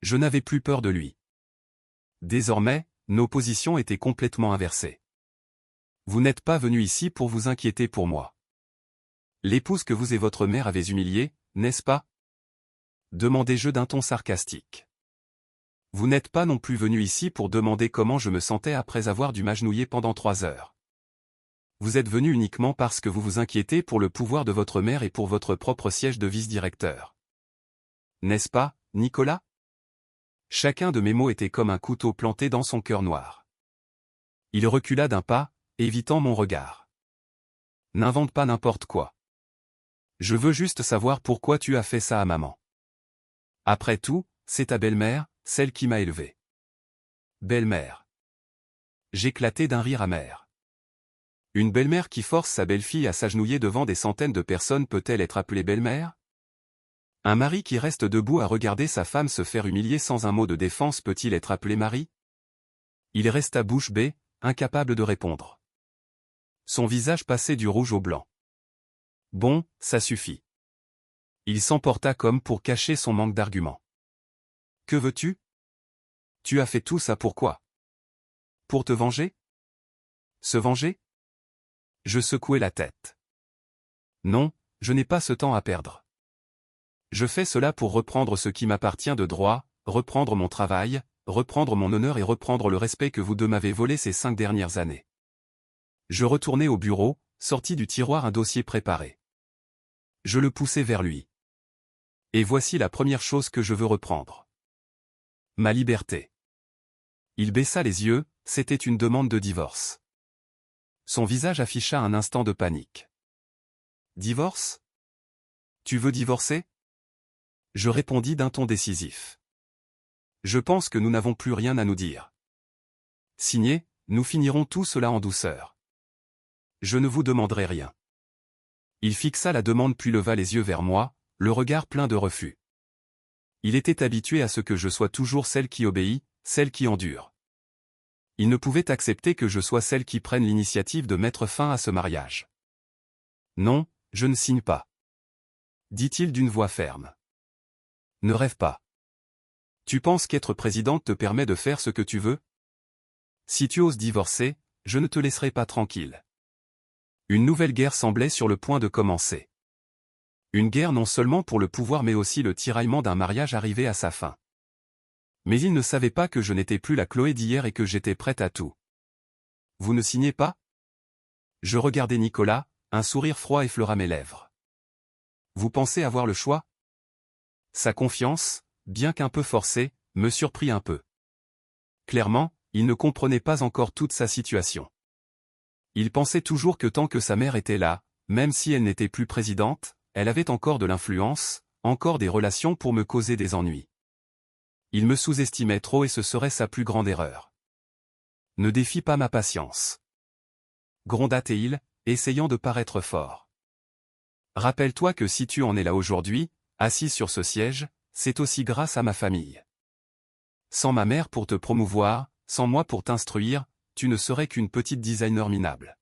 Je n'avais plus peur de lui. Désormais, nos positions étaient complètement inversées. Vous n'êtes pas venu ici pour vous inquiéter pour moi. L'épouse que vous et votre mère avez humiliée, n'est-ce pas? Demandai-je d'un ton sarcastique. Vous n'êtes pas non plus venu ici pour demander comment je me sentais après avoir dû m'agenouiller pendant 3 heures. Vous êtes venu uniquement parce que vous vous inquiétez pour le pouvoir de votre mère et pour votre propre siège de vice-directeur. N'est-ce pas, Nicolas? Chacun de mes mots était comme un couteau planté dans son cœur noir. Il recula d'un pas, évitant mon regard. N'invente pas n'importe quoi. Je veux juste savoir pourquoi tu as fait ça à maman. Après tout, c'est ta belle-mère, celle qui m'a élevé. Belle-mère. J'éclatai d'un rire amer. Une belle-mère qui force sa belle-fille à s'agenouiller devant des centaines de personnes peut-elle être appelée belle-mère? Un mari qui reste debout à regarder sa femme se faire humilier sans un mot de défense peut-il être appelé mari? Il resta bouche bée, incapable de répondre. Son visage passait du rouge au blanc. Bon, ça suffit. Il s'emporta comme pour cacher son manque d'arguments. Que veux-tu? Tu as fait tout ça pourquoi? Pour te venger? Se venger? Je secouai la tête. Non, je n'ai pas ce temps à perdre. Je fais cela pour reprendre ce qui m'appartient de droit, reprendre mon travail, reprendre mon honneur et reprendre le respect que vous deux m'avez volé ces 5 dernières années. Je retournai au bureau, sortis du tiroir un dossier préparé. Je le poussai vers lui. Et voici la première chose que je veux reprendre. Ma liberté. Il baissa les yeux, c'était une demande de divorce. Son visage afficha un instant de panique. Divorce? Tu veux divorcer? Je répondis d'un ton décisif. Je pense que nous n'avons plus rien à nous dire. Signé, nous finirons tout cela en douceur. Je ne vous demanderai rien. Il fixa la demande puis leva les yeux vers moi, le regard plein de refus. Il était habitué à ce que je sois toujours celle qui obéit, celle qui endure. Il ne pouvait accepter que je sois celle qui prenne l'initiative de mettre fin à ce mariage. Non, je ne signe pas. Dit-il d'une voix ferme. Ne rêve pas. Tu penses qu'être présidente te permet de faire ce que tu veux? Si tu oses divorcer, je ne te laisserai pas tranquille. Une nouvelle guerre semblait sur le point de commencer. Une guerre non seulement pour le pouvoir mais aussi le tiraillement d'un mariage arrivé à sa fin. Mais il ne savait pas que je n'étais plus la Chloé d'hier et que j'étais prête à tout. Vous ne signez pas? Je regardai Nicolas, un sourire froid effleura mes lèvres. Vous pensez avoir le choix? Sa confiance, bien qu'un peu forcée, me surprit un peu. Clairement, il ne comprenait pas encore toute sa situation. Il pensait toujours que tant que sa mère était là, même si elle n'était plus présidente, elle avait encore de l'influence, encore des relations pour me causer des ennuis. Il me sous-estimait trop et ce serait sa plus grande erreur. Ne défie pas ma patience. Gronda-t-il, essayant de paraître fort. Rappelle-toi que si tu en es là aujourd'hui, assis sur ce siège, c'est aussi grâce à ma famille. Sans ma mère pour te promouvoir, sans moi pour t'instruire, tu ne serais qu'une petite designer minable.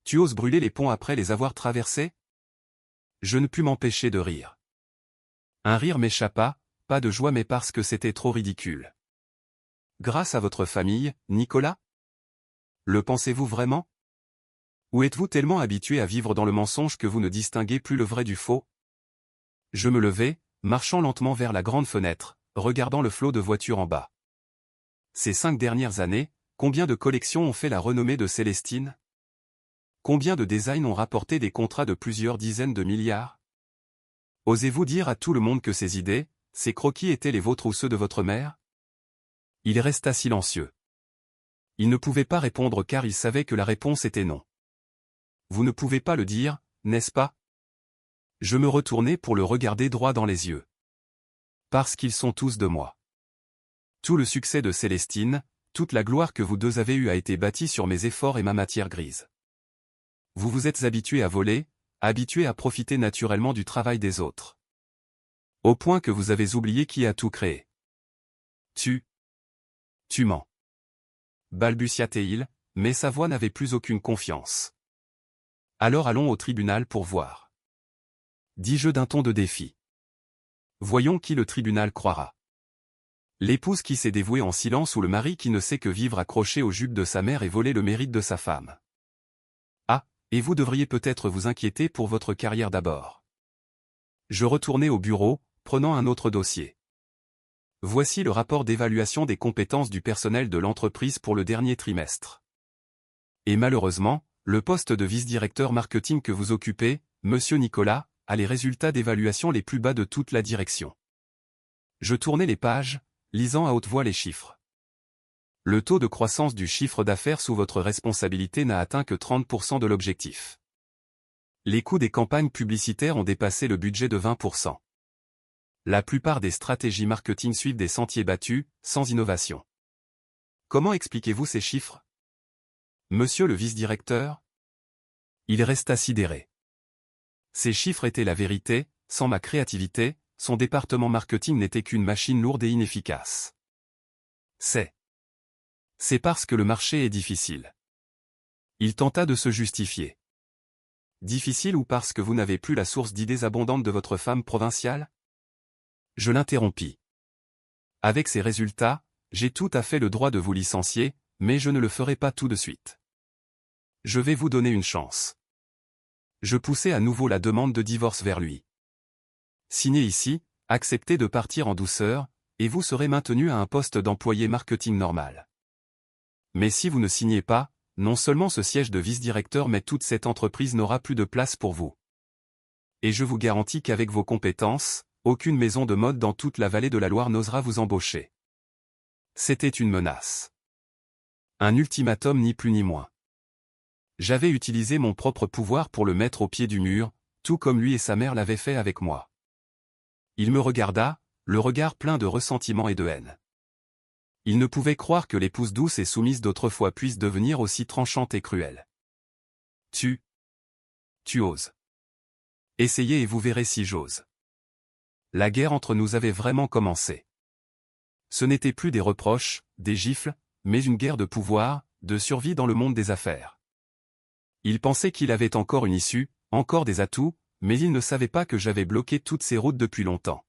Tu oses brûler les ponts après les avoir traversés? Je ne pus m'empêcher de rire. Un rire m'échappa, pas de joie mais parce que c'était trop ridicule. Grâce à votre famille, Nicolas? Le pensez-vous vraiment? Ou êtes-vous tellement habitué à vivre dans le mensonge que vous ne distinguez plus le vrai du faux? Je me levai, marchant lentement vers la grande fenêtre, regardant le flot de voitures en bas. Ces 5 dernières années, combien de collections ont fait la renommée de Célestine? Combien de designs ont rapporté des contrats de plusieurs dizaines de milliards? Osez-vous dire à tout le monde que ces idées, ces croquis étaient les vôtres ou ceux de votre mère? Il resta silencieux. Il ne pouvait pas répondre car il savait que la réponse était non. Vous ne pouvez pas le dire, n'est-ce pas? Je me retournai pour le regarder droit dans les yeux. Parce qu'ils sont tous de moi. Tout le succès de Célestine, toute la gloire que vous deux avez eue a été bâtie sur mes efforts et ma matière grise. Vous vous êtes habitués à voler, habitués à profiter naturellement du travail des autres. Au point que vous avez oublié qui a tout créé. Tu mens. Balbutia-t-il, mais sa voix n'avait plus aucune confiance. Alors allons au tribunal pour voir. Dis-je d'un ton de défi. Voyons qui le tribunal croira. L'épouse qui s'est dévouée en silence ou le mari qui ne sait que vivre accroché aux jupes de sa mère et voler le mérite de sa femme. Ah, et vous devriez peut-être vous inquiéter pour votre carrière d'abord. Je retournai au bureau, prenant un autre dossier. Voici le rapport d'évaluation des compétences du personnel de l'entreprise pour le dernier trimestre. Et malheureusement, le poste de vice-directeur marketing que vous occupez, monsieur Nicolas, a les résultats d'évaluation les plus bas de toute la direction. Je tournai les pages, lisant à haute voix les chiffres. Le taux de croissance du chiffre d'affaires sous votre responsabilité n'a atteint que 30% de l'objectif. Les coûts des campagnes publicitaires ont dépassé le budget de 20%. La plupart des stratégies marketing suivent des sentiers battus, sans innovation. Comment expliquez-vous ces chiffres? Monsieur le vice-directeur? Il resta sidéré. Ces chiffres étaient la vérité, sans ma créativité, son département marketing n'était qu'une machine lourde et inefficace. C'est parce que le marché est difficile. Il tenta de se justifier. Difficile ou parce que vous n'avez plus la source d'idées abondantes de votre femme provinciale? Je l'interrompis. Avec ces résultats, j'ai tout à fait le droit de vous licencier, mais je ne le ferai pas tout de suite. Je vais vous donner une chance. Je poussai à nouveau la demande de divorce vers lui. Signez ici, acceptez de partir en douceur, et vous serez maintenu à un poste d'employé marketing normal. Mais si vous ne signez pas, non seulement ce siège de vice-directeur mais toute cette entreprise n'aura plus de place pour vous. Et je vous garantis qu'avec vos compétences, aucune maison de mode dans toute la vallée de la Loire n'osera vous embaucher. C'était une menace. Un ultimatum ni plus ni moins. J'avais utilisé mon propre pouvoir pour le mettre au pied du mur, tout comme lui et sa mère l'avaient fait avec moi. Il me regarda, le regard plein de ressentiment et de haine. Il ne pouvait croire que l'épouse douce et soumise d'autrefois puisse devenir aussi tranchante et cruelle. Tu oses. Essayez et vous verrez si j'ose. La guerre entre nous avait vraiment commencé. Ce n'était plus des reproches, des gifles, mais une guerre de pouvoir, de survie dans le monde des affaires. Il pensait qu'il avait encore une issue, encore des atouts, mais il ne savait pas que j'avais bloqué toutes ces routes depuis longtemps.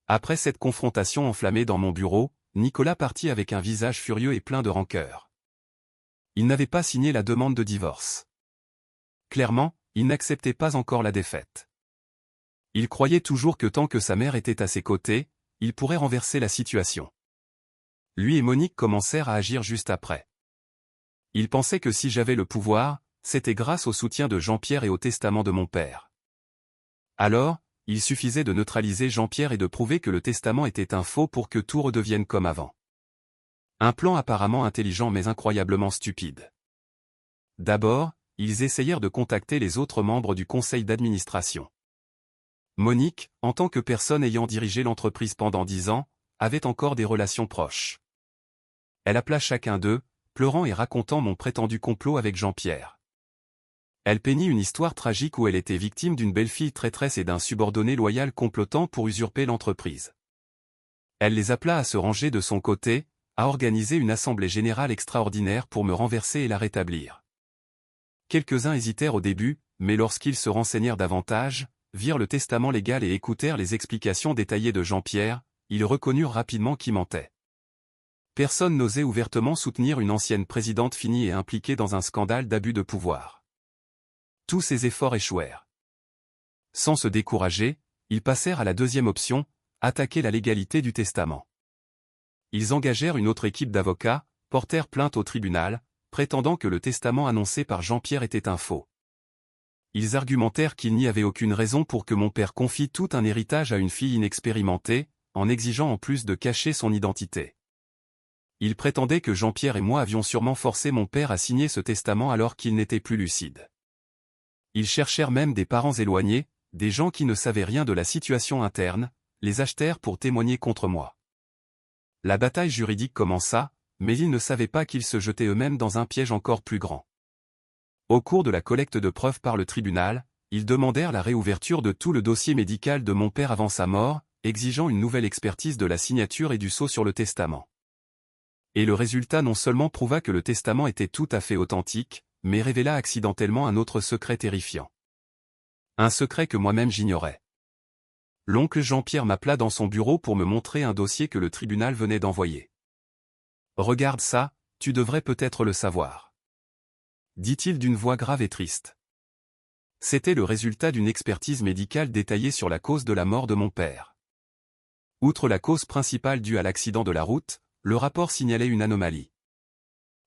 Après cette confrontation enflammée dans mon bureau, Nicolas partit avec un visage furieux et plein de rancœur. Il n'avait pas signé la demande de divorce. Clairement, il n'acceptait pas encore la défaite. Il croyait toujours que tant que sa mère était à ses côtés, il pourrait renverser la situation. Lui et Monique commencèrent à agir juste après. Il pensait que si j'avais le pouvoir, c'était grâce au soutien de Jean-Pierre et au testament de mon père. Alors, il suffisait de neutraliser Jean-Pierre et de prouver que le testament était un faux pour que tout redevienne comme avant. Un plan apparemment intelligent mais incroyablement stupide. D'abord, ils essayèrent de contacter les autres membres du conseil d'administration. Monique, en tant que personne ayant dirigé l'entreprise pendant 10 ans, avait encore des relations proches. Elle appela chacun d'eux, pleurant et racontant mon prétendu complot avec Jean-Pierre. Elle peignit une histoire tragique où elle était victime d'une belle-fille traîtresse et d'un subordonné loyal complotant pour usurper l'entreprise. Elle les appela à se ranger de son côté, à organiser une assemblée générale extraordinaire pour me renverser et la rétablir. Quelques-uns hésitèrent au début, mais lorsqu'ils se renseignèrent davantage, virent le testament légal et écoutèrent les explications détaillées de Jean-Pierre, ils reconnurent rapidement qui mentait. Personne n'osait ouvertement soutenir une ancienne présidente finie et impliquée dans un scandale d'abus de pouvoir. Tous ces efforts échouèrent. Sans se décourager, ils passèrent à la deuxième option, attaquer la légalité du testament. Ils engagèrent une autre équipe d'avocats, portèrent plainte au tribunal, prétendant que le testament annoncé par Jean-Pierre était un faux. Ils argumentèrent qu'il n'y avait aucune raison pour que mon père confie tout un héritage à une fille inexpérimentée, en exigeant en plus de cacher son identité. Ils prétendaient que Jean-Pierre et moi avions sûrement forcé mon père à signer ce testament alors qu'il n'était plus lucide. Ils cherchèrent même des parents éloignés, des gens qui ne savaient rien de la situation interne, les achetèrent pour témoigner contre moi. La bataille juridique commença, mais ils ne savaient pas qu'ils se jetaient eux-mêmes dans un piège encore plus grand. Au cours de la collecte de preuves par le tribunal, ils demandèrent la réouverture de tout le dossier médical de mon père avant sa mort, exigeant une nouvelle expertise de la signature et du sceau sur le testament. Et le résultat non seulement prouva que le testament était tout à fait authentique, mais révéla accidentellement un autre secret terrifiant. Un secret que moi-même j'ignorais. L'oncle Jean-Pierre m'appela dans son bureau pour me montrer un dossier que le tribunal venait d'envoyer. « Regarde ça, tu devrais peut-être le savoir. » dit-il d'une voix grave et triste. C'était le résultat d'une expertise médicale détaillée sur la cause de la mort de mon père. Outre la cause principale due à l'accident de la route, le rapport signalait une anomalie.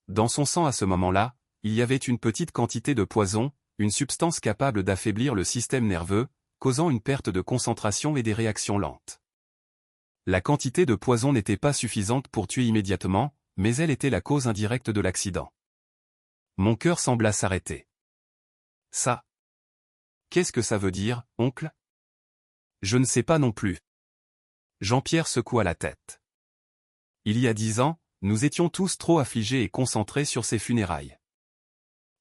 Dans son sang à ce moment-là, il y avait une petite quantité de poison, une substance capable d'affaiblir le système nerveux, causant une perte de concentration et des réactions lentes. La quantité de poison n'était pas suffisante pour tuer immédiatement, mais elle était la cause indirecte de l'accident. Mon cœur sembla s'arrêter. Ça. Qu'est-ce que ça veut dire, oncle? Je ne sais pas non plus. Jean-Pierre secoua la tête. Il y a 10 ans, nous étions tous trop affligés et concentrés sur ses funérailles.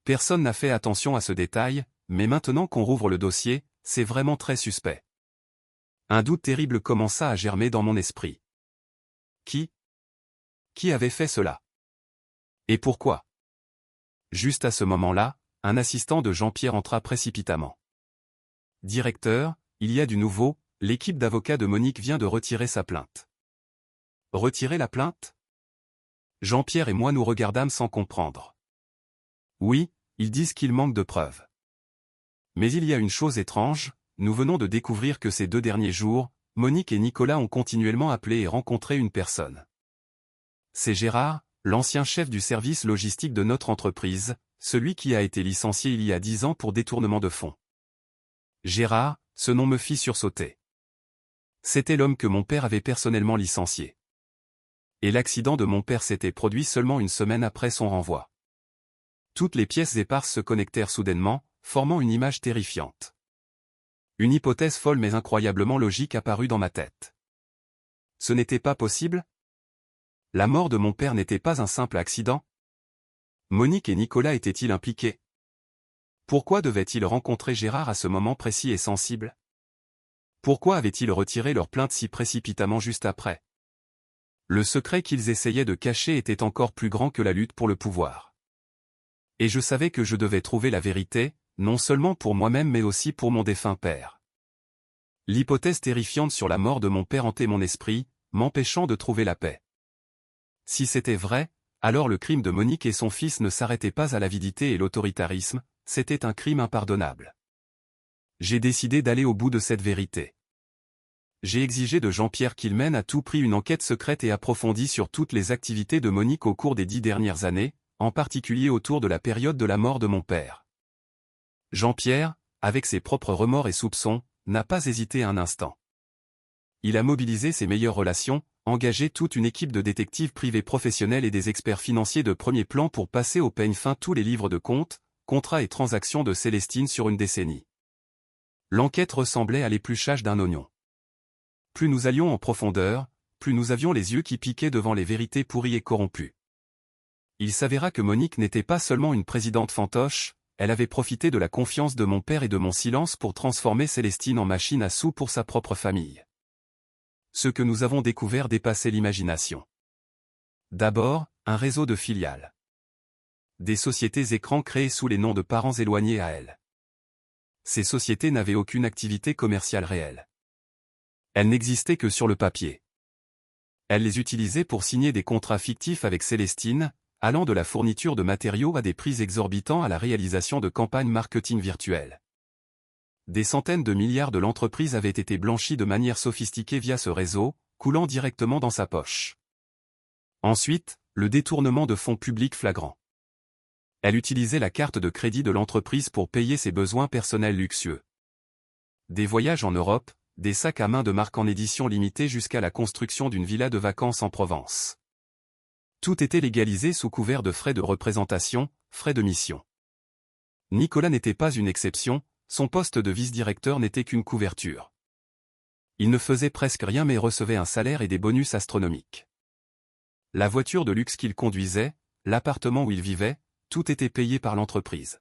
Personne n'a fait attention à ce détail, mais maintenant qu'on rouvre le dossier, c'est vraiment très suspect. Un doute terrible commença à germer dans mon esprit. Qui avait fait cela? Et pourquoi? Juste à ce moment-là, un assistant de Jean-Pierre entra précipitamment. « Directeur, il y a du nouveau, l'équipe d'avocats de Monique vient de retirer sa plainte. » Retirer la plainte? Jean-Pierre et moi nous regardâmes sans comprendre. Oui, ils disent qu'il manque de preuves. Mais il y a une chose étrange, nous venons de découvrir que ces 2 derniers jours, Monique et Nicolas ont continuellement appelé et rencontré une personne. C'est Gérard, l'ancien chef du service logistique de notre entreprise, celui qui a été licencié il y a 10 ans pour détournement de fonds. Gérard, ce nom me fit sursauter. C'était l'homme que mon père avait personnellement licencié. Et l'accident de mon père s'était produit seulement une semaine après son renvoi. Toutes les pièces éparses se connectèrent soudainement, formant une image terrifiante. Une hypothèse folle mais incroyablement logique apparut dans ma tête. Ce n'était pas possible? La mort de mon père n'était pas un simple accident? Monique et Nicolas étaient-ils impliqués? Pourquoi devaient-ils rencontrer Gérard à ce moment précis et sensible? Pourquoi avaient-ils retiré leur plainte si précipitamment juste après? Le secret qu'ils essayaient de cacher était encore plus grand que la lutte pour le pouvoir. Et je savais que je devais trouver la vérité, non seulement pour moi-même mais aussi pour mon défunt père. L'hypothèse terrifiante sur la mort de mon père hantait mon esprit, m'empêchant de trouver la paix. Si c'était vrai, alors le crime de Monique et son fils ne s'arrêtait pas à l'avidité et l'autoritarisme, c'était un crime impardonnable. J'ai décidé d'aller au bout de cette vérité. J'ai exigé de Jean-Pierre qu'il mène à tout prix une enquête secrète et approfondie sur toutes les activités de Monique au cours des 10 dernières années, en particulier autour de la période de la mort de mon père. Jean-Pierre, avec ses propres remords et soupçons, n'a pas hésité un instant. Il a mobilisé ses meilleures relations, engager toute une équipe de détectives privés professionnels et des experts financiers de premier plan pour passer au peigne fin tous les livres de comptes, contrats et transactions de Célestine sur une décennie. L'enquête ressemblait à l'épluchage d'un oignon. Plus nous allions en profondeur, plus nous avions les yeux qui piquaient devant les vérités pourries et corrompues. Il s'avéra que Monique n'était pas seulement une présidente fantoche, elle avait profité de la confiance de mon père et de mon silence pour transformer Célestine en machine à sous pour sa propre famille. Ce que nous avons découvert dépassait l'imagination. D'abord, un réseau de filiales. Des sociétés écrans créées sous les noms de parents éloignés à elle. Ces sociétés n'avaient aucune activité commerciale réelle. Elles n'existaient que sur le papier. Elle les utilisait pour signer des contrats fictifs avec Célestine, allant de la fourniture de matériaux à des prix exorbitants à la réalisation de campagnes marketing virtuelles. Des centaines de milliards de l'entreprise avaient été blanchis de manière sophistiquée via ce réseau, coulant directement dans sa poche. Ensuite, le détournement de fonds publics flagrant. Elle utilisait la carte de crédit de l'entreprise pour payer ses besoins personnels luxueux. Des voyages en Europe, des sacs à main de marque en édition limitée jusqu'à la construction d'une villa de vacances en Provence. Tout était légalisé sous couvert de frais de représentation, frais de mission. Nicolas n'était pas une exception, son poste de vice-directeur n'était qu'une couverture. Il ne faisait presque rien mais recevait un salaire et des bonus astronomiques. La voiture de luxe qu'il conduisait, l'appartement où il vivait, tout était payé par l'entreprise.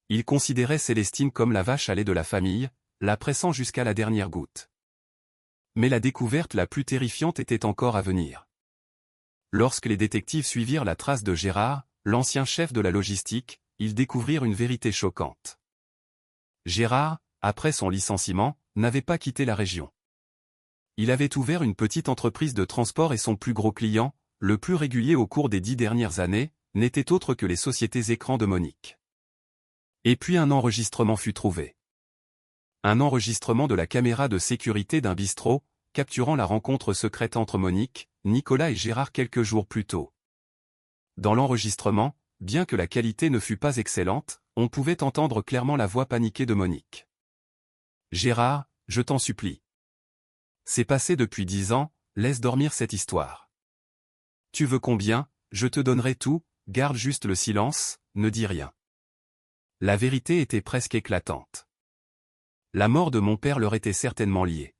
Il considérait Célestine comme la vache à lait de la famille, la pressant jusqu'à la dernière goutte. Mais la découverte la plus terrifiante était encore à venir. Lorsque les détectives suivirent la trace de Gérard, l'ancien chef de la logistique, ils découvrirent une vérité choquante. Gérard, après son licenciement, n'avait pas quitté la région. Il avait ouvert une petite entreprise de transport et son plus gros client, le plus régulier au cours des 10 dernières années, n'était autre que les sociétés écrans de Monique. Et puis un enregistrement fut trouvé. Un enregistrement de la caméra de sécurité d'un bistrot, capturant la rencontre secrète entre Monique, Nicolas et Gérard quelques jours plus tôt. Dans l'enregistrement, bien que la qualité ne fût pas excellente, on pouvait entendre clairement la voix paniquée de Monique. « Gérard, je t'en supplie. C'est passé depuis 10 ans, laisse dormir cette histoire. Tu veux combien, je te donnerai tout, garde juste le silence, ne dis rien. » La vérité était presque éclatante. La mort de mon père leur était certainement liée.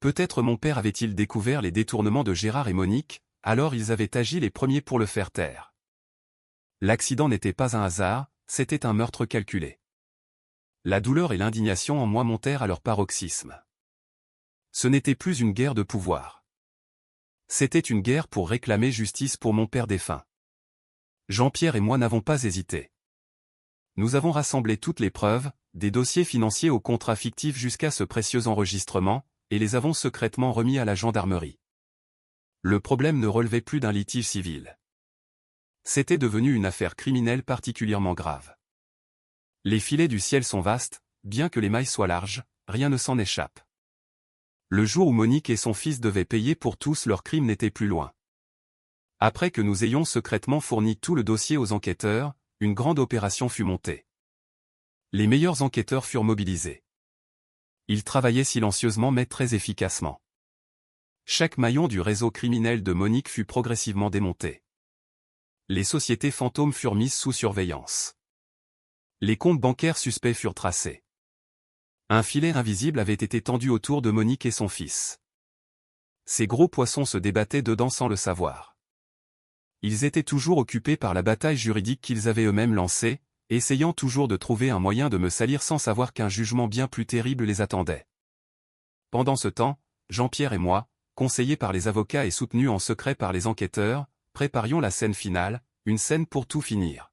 Peut-être mon père avait-il découvert les détournements de Gérard et Monique, alors ils avaient agi les premiers pour le faire taire. L'accident n'était pas un hasard, c'était un meurtre calculé. La douleur et l'indignation en moi montèrent à leur paroxysme. Ce n'était plus une guerre de pouvoir. C'était une guerre pour réclamer justice pour mon père défunt. Jean-Pierre et moi n'avons pas hésité. Nous avons rassemblé toutes les preuves, des dossiers financiers aux contrats fictifs jusqu'à ce précieux enregistrement, et les avons secrètement remis à la gendarmerie. Le problème ne relevait plus d'un litige civil. C'était devenu une affaire criminelle particulièrement grave. Les filets du ciel sont vastes, bien que les mailles soient larges, rien ne s'en échappe. Le jour où Monique et son fils devaient payer pour tous leurs crimes n'était plus loin. Après que nous ayons secrètement fourni tout le dossier aux enquêteurs, une grande opération fut montée. Les meilleurs enquêteurs furent mobilisés. Ils travaillaient silencieusement mais très efficacement. Chaque maillon du réseau criminel de Monique fut progressivement démonté. Les sociétés fantômes furent mises sous surveillance. Les comptes bancaires suspects furent tracés. Un filet invisible avait été tendu autour de Monique et son fils. Ces gros poissons se débattaient dedans sans le savoir. Ils étaient toujours occupés par la bataille juridique qu'ils avaient eux-mêmes lancée, essayant toujours de trouver un moyen de me salir sans savoir qu'un jugement bien plus terrible les attendait. Pendant ce temps, Jean-Pierre et moi, conseillés par les avocats et soutenus en secret par les enquêteurs, préparions la scène finale, une scène pour tout finir.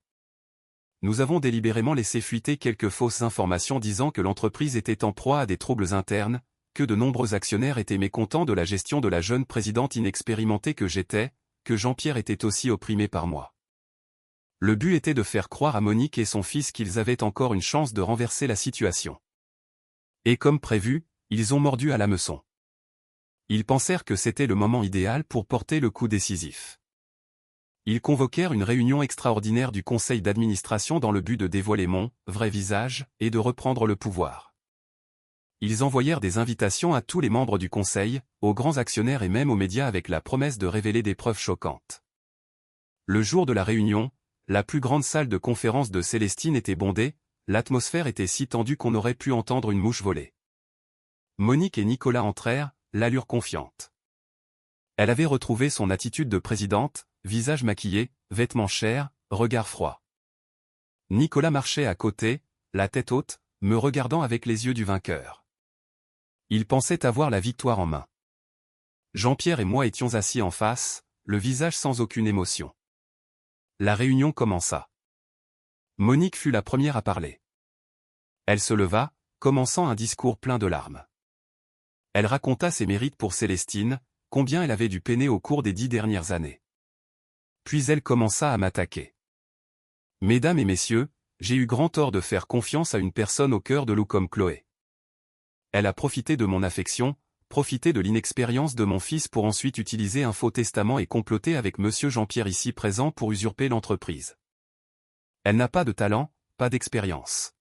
Nous avons délibérément laissé fuiter quelques fausses informations disant que l'entreprise était en proie à des troubles internes, que de nombreux actionnaires étaient mécontents de la gestion de la jeune présidente inexpérimentée que j'étais, que Jean-Pierre était aussi opprimé par moi. Le but était de faire croire à Monique et son fils qu'ils avaient encore une chance de renverser la situation. Et comme prévu, ils ont mordu à l'hameçon. Ils pensèrent que c'était le moment idéal pour porter le coup décisif. Ils convoquèrent une réunion extraordinaire du conseil d'administration dans le but de dévoiler mon vrai visage et de reprendre le pouvoir. Ils envoyèrent des invitations à tous les membres du conseil, aux grands actionnaires et même aux médias avec la promesse de révéler des preuves choquantes. Le jour de la réunion, la plus grande salle de conférence de Célestine était bondée, l'atmosphère était si tendue qu'on aurait pu entendre une mouche voler. Monique et Nicolas entrèrent, l'allure confiante. Elle avait retrouvé son attitude de présidente, visage maquillé, vêtements chers, regard froid. Nicolas marchait à côté, la tête haute, me regardant avec les yeux du vainqueur. Il pensait avoir la victoire en main. Jean-Pierre et moi étions assis en face, le visage sans aucune émotion. La réunion commença. Monique fut la première à parler. Elle se leva, commençant un discours plein de larmes. Elle raconta ses mérites pour Célestine, combien elle avait dû peiner au cours des 10 dernières années. Puis elle commença à m'attaquer. Mesdames et messieurs, j'ai eu grand tort de faire confiance à une personne au cœur de l'eau comme Chloé. Elle a profité de mon affection, profité de l'inexpérience de mon fils pour ensuite utiliser un faux testament et comploter avec monsieur Jean-Pierre ici présent pour usurper l'entreprise. Elle n'a pas de talent, pas d'expérience.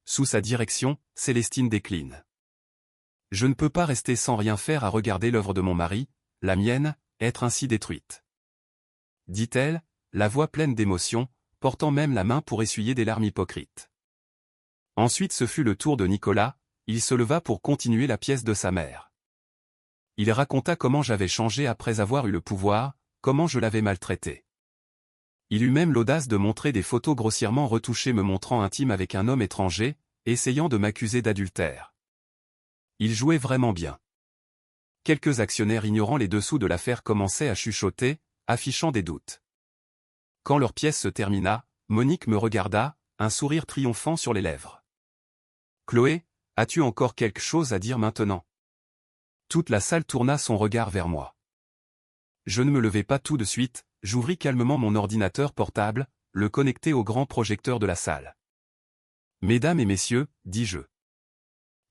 Sous sa direction, Célestine décline. Je ne peux pas rester sans rien faire à regarder l'œuvre de mon mari, la mienne, être ainsi détruite. Dit-elle, la voix pleine d'émotion, portant même la main pour essuyer des larmes hypocrites. Ensuite ce fut le tour de Nicolas, il se leva pour continuer la pièce de sa mère. Il raconta comment j'avais changé après avoir eu le pouvoir, comment je l'avais maltraité. Il eut même l'audace de montrer des photos grossièrement retouchées me montrant intime avec un homme étranger, essayant de m'accuser d'adultère. Il jouait vraiment bien. Quelques actionnaires ignorant les dessous de l'affaire commençaient à chuchoter, affichant des doutes. Quand leur pièce se termina, Monique me regarda, un sourire triomphant sur les lèvres. « Chloé, as-tu encore quelque chose à dire maintenant ?» Toute la salle tourna son regard vers moi. Je ne me levai pas tout de suite, j'ouvris calmement mon ordinateur portable, le connectai au grand projecteur de la salle. « Mesdames et messieurs, dis-je. »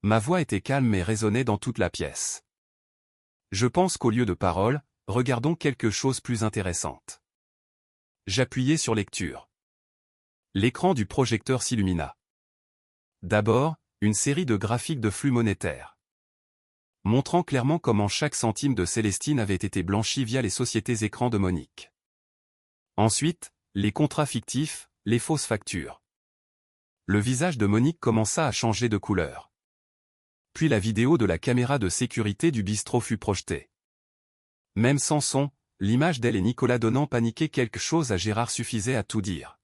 Ma voix était calme et résonnait dans toute la pièce. Je pense qu'au lieu de paroles, regardons quelque chose de plus intéressante. J'appuyai sur lecture. L'écran du projecteur s'illumina. D'abord, une série de graphiques de flux monétaires, montrant clairement comment chaque centime de Célestine avait été blanchi via les sociétés écrans de Monique. Ensuite, les contrats fictifs, les fausses factures. Le visage de Monique commença à changer de couleur. Puis la vidéo de la caméra de sécurité du bistrot fut projetée. Même sans son, l'image d'elle et Nicolas donnant paniquer quelque chose à Gérard suffisait à tout dire.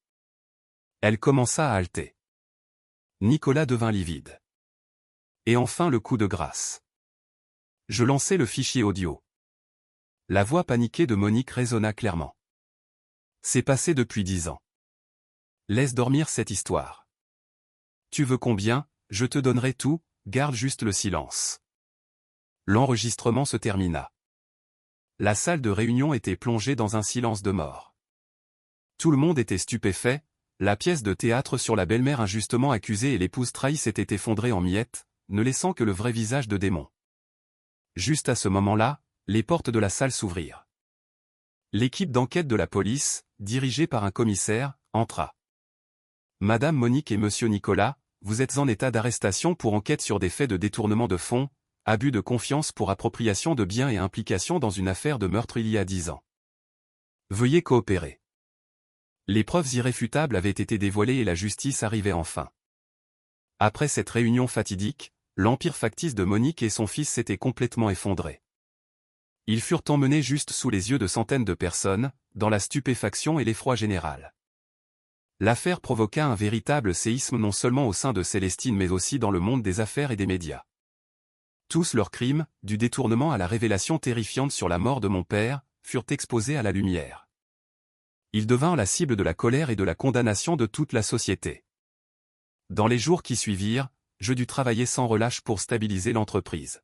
Elle commença à halter. Nicolas devint livide. Et enfin le coup de grâce. Je lançai le fichier audio. La voix paniquée de Monique résonna clairement. C'est passé depuis 10 ans. Laisse dormir cette histoire. Tu veux combien, je te donnerai tout, garde juste le silence. L'enregistrement se termina. La salle de réunion était plongée dans un silence de mort. Tout le monde était stupéfait, la pièce de théâtre sur la belle-mère injustement accusée et l'épouse trahie s'était effondrée en miettes, ne laissant que le vrai visage de démon. Juste à ce moment-là, les portes de la salle s'ouvrirent. L'équipe d'enquête de la police, dirigée par un commissaire, entra. Madame Monique et Monsieur Nicolas, vous êtes en état d'arrestation pour enquête sur des faits de détournement de fonds, abus de confiance pour appropriation de biens et implication dans une affaire de meurtre il y a 10 ans. Veuillez coopérer. Les preuves irréfutables avaient été dévoilées et la justice arrivait enfin. Après cette réunion fatidique, l'empire factice de Monique et son fils s'était complètement effondré. Ils furent emmenés juste sous les yeux de centaines de personnes, dans la stupéfaction et l'effroi général. L'affaire provoqua un véritable séisme non seulement au sein de Célestine mais aussi dans le monde des affaires et des médias. Tous leurs crimes, du détournement à la révélation terrifiante sur la mort de mon père, furent exposés à la lumière. Ils devinrent la cible de la colère et de la condamnation de toute la société. Dans les jours qui suivirent, je dus travailler sans relâche pour stabiliser l'entreprise.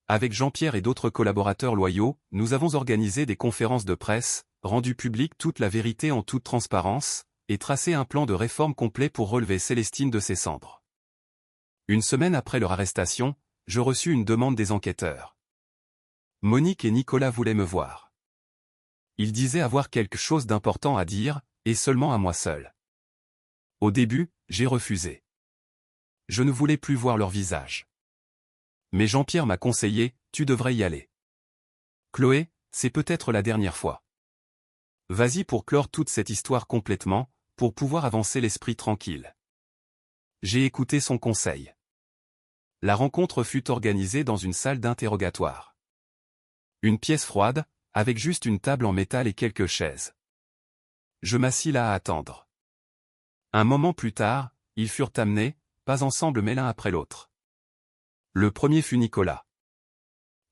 Avec Jean-Pierre et d'autres collaborateurs loyaux, nous avons organisé des conférences de presse, rendu publique toute la vérité en toute transparence, et tracé un plan de réforme complet pour relever Célestine de ses cendres. Une semaine après leur arrestation, je reçus une demande des enquêteurs. Monique et Nicolas voulaient me voir. Ils disaient avoir quelque chose d'important à dire, et seulement à moi seul. Au début, j'ai refusé. Je ne voulais plus voir leur visage. Mais Jean-Pierre m'a conseillé, tu devrais y aller. Chloé, c'est peut-être la dernière fois. Vas-y pour clore toute cette histoire complètement, pour pouvoir avancer l'esprit tranquille. J'ai écouté son conseil. La rencontre fut organisée dans une salle d'interrogatoire. Une pièce froide, avec juste une table en métal et quelques chaises. Je m'assis là à attendre. Un moment plus tard, ils furent amenés, pas ensemble mais l'un après l'autre. Le premier fut Nicolas.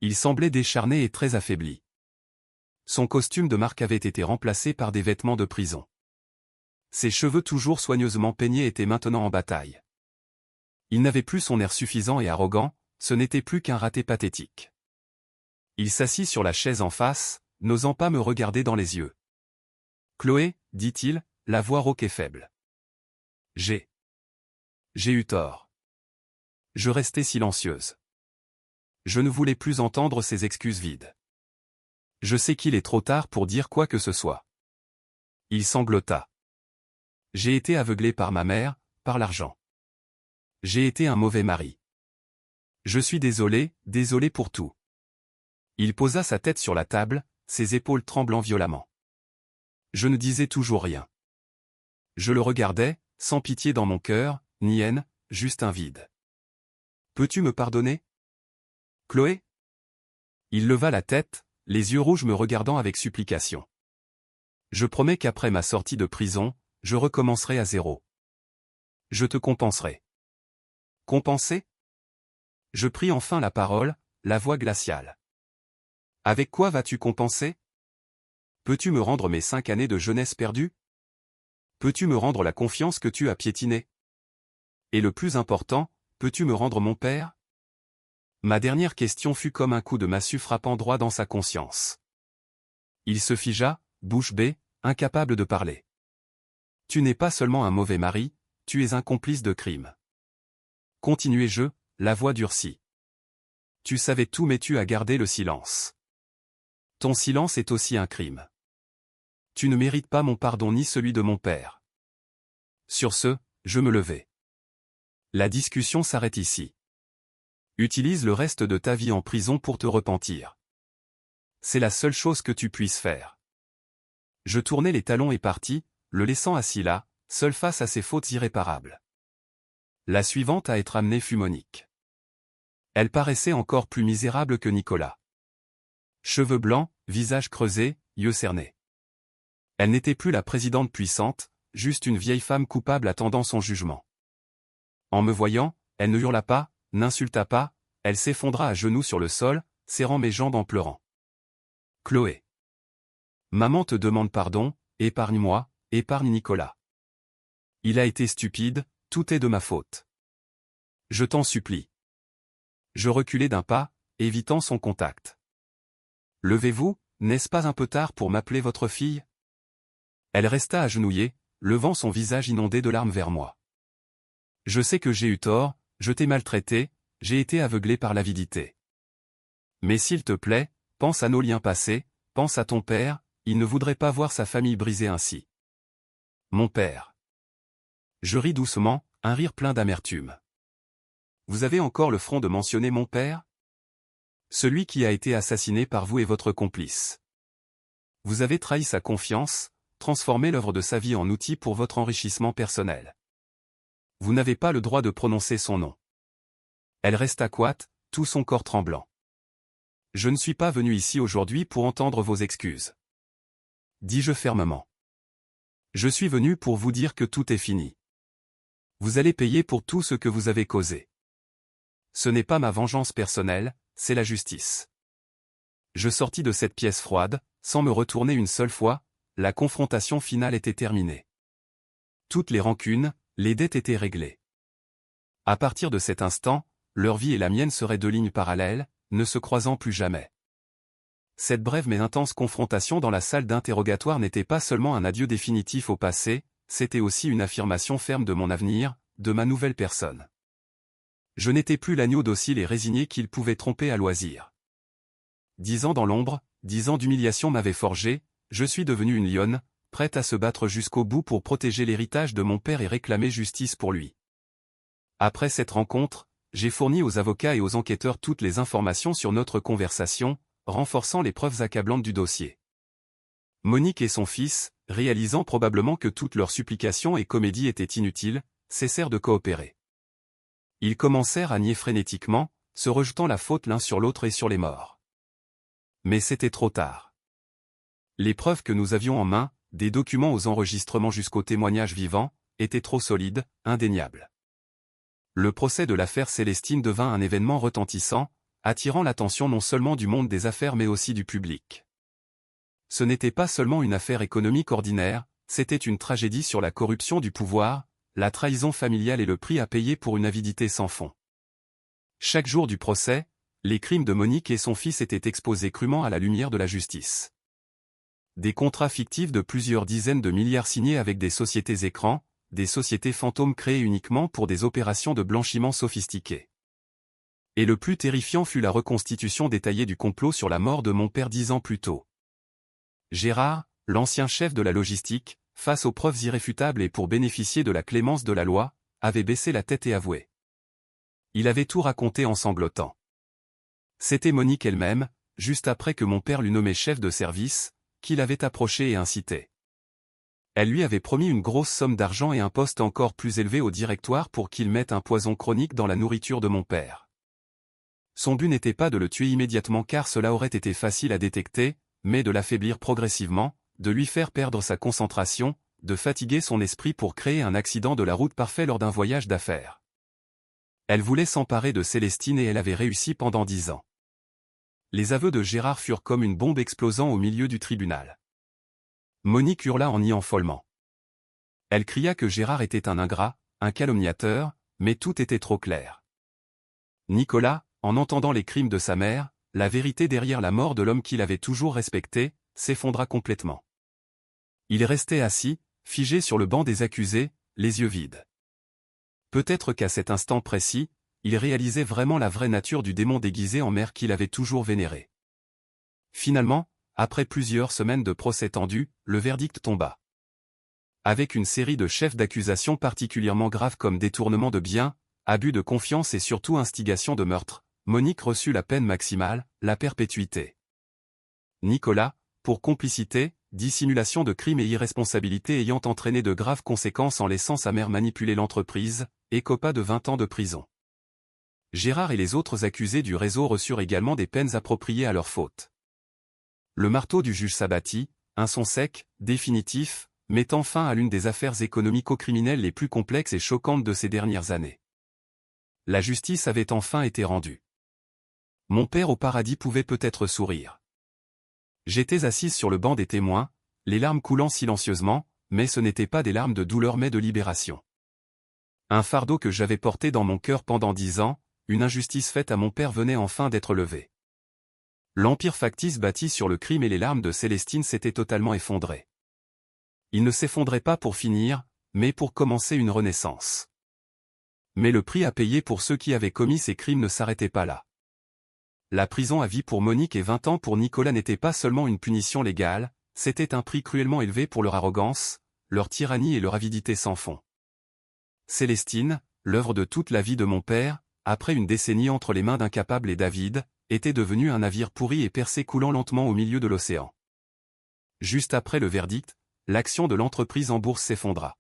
Il semblait décharné et très affaibli. Son costume de marque avait été remplacé par des vêtements de prison. Ses cheveux toujours soigneusement peignés étaient maintenant en bataille. Il n'avait plus son air suffisant et arrogant, ce n'était plus qu'un raté pathétique. Il s'assit sur la chaise en face, n'osant pas me regarder dans les yeux. « Chloé, dit-il, la voix rauque et faible. J'ai eu tort. » Je restai silencieuse. Je ne voulais plus entendre ces excuses vides. Je sais qu'il est trop tard pour dire quoi que ce soit. Il sanglota. J'ai été aveuglé par ma mère, par l'argent. J'ai été un mauvais mari. Je suis désolé, désolé pour tout. Il posa sa tête sur la table, ses épaules tremblant violemment. Je ne disais toujours rien. Je le regardais, sans pitié dans mon cœur, ni haine, juste un vide. Peux-tu me pardonner, Chloé? Il leva la tête, les yeux rouges me regardant avec supplication. Je promets qu'après ma sortie de prison, je recommencerai à zéro. Je te compenserai. Compenser? Je pris enfin la parole, la voix glaciale. Avec quoi vas-tu compenser? Peux-tu me rendre mes 5 années de jeunesse perdues? Peux-tu me rendre la confiance que tu as piétinée? Et le plus important, peux-tu me rendre mon père? Ma dernière question fut comme un coup de massue frappant droit dans sa conscience. Il se figea, bouche bée, incapable de parler. Tu n'es pas seulement un mauvais mari, tu es un complice de crime. Continuai-je, la voix durcie. Tu savais tout mais tu as gardé le silence. Ton silence est aussi un crime. Tu ne mérites pas mon pardon ni celui de mon père. Sur ce, je me levai. La discussion s'arrête ici. Utilise le reste de ta vie en prison pour te repentir. C'est la seule chose que tu puisses faire. Je tournai les talons et partis, le laissant assis là, seul face à ses fautes irréparables. La suivante à être amenée fut Monique. Elle paraissait encore plus misérable que Nicolas. Cheveux blancs, visage creusé, yeux cernés. Elle n'était plus la présidente puissante, juste une vieille femme coupable attendant son jugement. En me voyant, elle ne hurla pas, n'insulta pas, elle s'effondra à genoux sur le sol, serrant mes jambes en pleurant. Chloé. Maman te demande pardon, épargne-moi, épargne Nicolas. Il a été stupide, tout est de ma faute. Je t'en supplie. Je reculai d'un pas, évitant son contact. Levez-vous, n'est-ce pas un peu tard pour m'appeler votre fille? Elle resta agenouillée, levant son visage inondé de larmes vers moi. Je sais que j'ai eu tort, je t'ai maltraité, j'ai été aveuglé par l'avidité. Mais s'il te plaît, pense à nos liens passés, pense à ton père, il ne voudrait pas voir sa famille brisée ainsi. Mon père. Je ris doucement, un rire plein d'amertume. Vous avez encore le front de mentionner mon père? Celui qui a été assassiné par vous et votre complice. Vous avez trahi sa confiance, transformé l'œuvre de sa vie en outil pour votre enrichissement personnel. Vous n'avez pas le droit de prononcer son nom. Elle resta coite, tout son corps tremblant. Je ne suis pas venu ici aujourd'hui pour entendre vos excuses. Dis-je fermement. Je suis venu pour vous dire que tout est fini. Vous allez payer pour tout ce que vous avez causé. Ce n'est pas ma vengeance personnelle, c'est la justice. Je sortis de cette pièce froide, sans me retourner une seule fois, la confrontation finale était terminée. Toutes les rancunes, les dettes étaient réglées. À partir de cet instant, leur vie et la mienne seraient 2 lignes parallèles, ne se croisant plus jamais. Cette brève mais intense confrontation dans la salle d'interrogatoire n'était pas seulement un adieu définitif au passé, c'était aussi une affirmation ferme de mon avenir, de ma nouvelle personne. Je n'étais plus l'agneau docile et résigné qu'il pouvait tromper à loisir. 10 ans dans l'ombre, 10 ans d'humiliation m'avaient forgé, je suis devenu une lionne, prête à se battre jusqu'au bout pour protéger l'héritage de mon père et réclamer justice pour lui. Après cette rencontre, j'ai fourni aux avocats et aux enquêteurs toutes les informations sur notre conversation, renforçant les preuves accablantes du dossier. Monique et son fils, réalisant probablement que toutes leurs supplications et comédies étaient inutiles, cessèrent de coopérer. Ils commencèrent à nier frénétiquement, se rejetant la faute l'un sur l'autre et sur les morts. Mais c'était trop tard. Les preuves que nous avions en main, des documents aux enregistrements jusqu'aux témoignages vivants, étaient trop solides, indéniables. Le procès de l'affaire Célestine devint un événement retentissant, attirant l'attention non seulement du monde des affaires mais aussi du public. Ce n'était pas seulement une affaire économique ordinaire, c'était une tragédie sur la corruption du pouvoir, la trahison familiale et le prix à payer pour une avidité sans fond. Chaque jour du procès, les crimes de Monique et son fils étaient exposés crûment à la lumière de la justice. Des contrats fictifs de plusieurs dizaines de milliards signés avec des sociétés écrans, des sociétés fantômes créées uniquement pour des opérations de blanchiment sophistiquées. Et le plus terrifiant fut la reconstitution détaillée du complot sur la mort de mon père 10 ans plus tôt. Gérard, l'ancien chef de la logistique, face aux preuves irréfutables et pour bénéficier de la clémence de la loi, avait baissé la tête et avoué. Il avait tout raconté en sanglotant. C'était Monique elle-même, juste après que mon père l'eût nommé chef de service, qui l'avait approché et incité. Elle lui avait promis une grosse somme d'argent et un poste encore plus élevé au directoire pour qu'il mette un poison chronique dans la nourriture de mon père. Son but n'était pas de le tuer immédiatement car cela aurait été facile à détecter, mais de l'affaiblir progressivement, de lui faire perdre sa concentration, de fatiguer son esprit pour créer un accident de la route parfait lors d'un voyage d'affaires. Elle voulait s'emparer de Célestine et elle avait réussi pendant 10 ans. Les aveux de Gérard furent comme une bombe explosant au milieu du tribunal. Monique hurla en niant follement. Elle cria que Gérard était un ingrat, un calomniateur, mais tout était trop clair. Nicolas, en entendant les crimes de sa mère, la vérité derrière la mort de l'homme qu'il avait toujours respecté, s'effondra complètement. Il restait assis, figé sur le banc des accusés, les yeux vides. Peut-être qu'à cet instant précis, il réalisait vraiment la vraie nature du démon déguisé en mère qu'il avait toujours vénéré. Finalement, après plusieurs semaines de procès tendus, le verdict tomba. Avec une série de chefs d'accusation particulièrement graves comme détournement de biens, abus de confiance et surtout instigation de meurtre, Monique reçut la peine maximale, la perpétuité. Nicolas, pour complicité, dissimulation de crimes et irresponsabilité ayant entraîné de graves conséquences en laissant sa mère manipuler l'entreprise, écopa de 20 ans de prison. Gérard et les autres accusés du réseau reçurent également des peines appropriées à leur faute. Le marteau du juge s'abattit, un son sec, définitif, mettant fin à l'une des affaires économico-criminelles les plus complexes et choquantes de ces dernières années. La justice avait enfin été rendue. Mon père au paradis pouvait peut-être sourire. J'étais assise sur le banc des témoins, les larmes coulant silencieusement, mais ce n'étaient pas des larmes de douleur mais de libération. Un fardeau que j'avais porté dans mon cœur pendant 10 ans, une injustice faite à mon père venait enfin d'être levée. L'empire factice bâti sur le crime et les larmes de Célestine s'était totalement effondré. Il ne s'effondrait pas pour finir, mais pour commencer une renaissance. Mais le prix à payer pour ceux qui avaient commis ces crimes ne s'arrêtait pas là. La prison à vie pour Monique et 20 ans pour Nicolas n'était pas seulement une punition légale, c'était un prix cruellement élevé pour leur arrogance, leur tyrannie et leur avidité sans fond. Célestine, l'œuvre de toute la vie de mon père, après une décennie entre les mains d'incapables et d'Avides, était devenue un navire pourri et percé coulant lentement au milieu de l'océan. Juste après le verdict, l'action de l'entreprise en bourse s'effondra.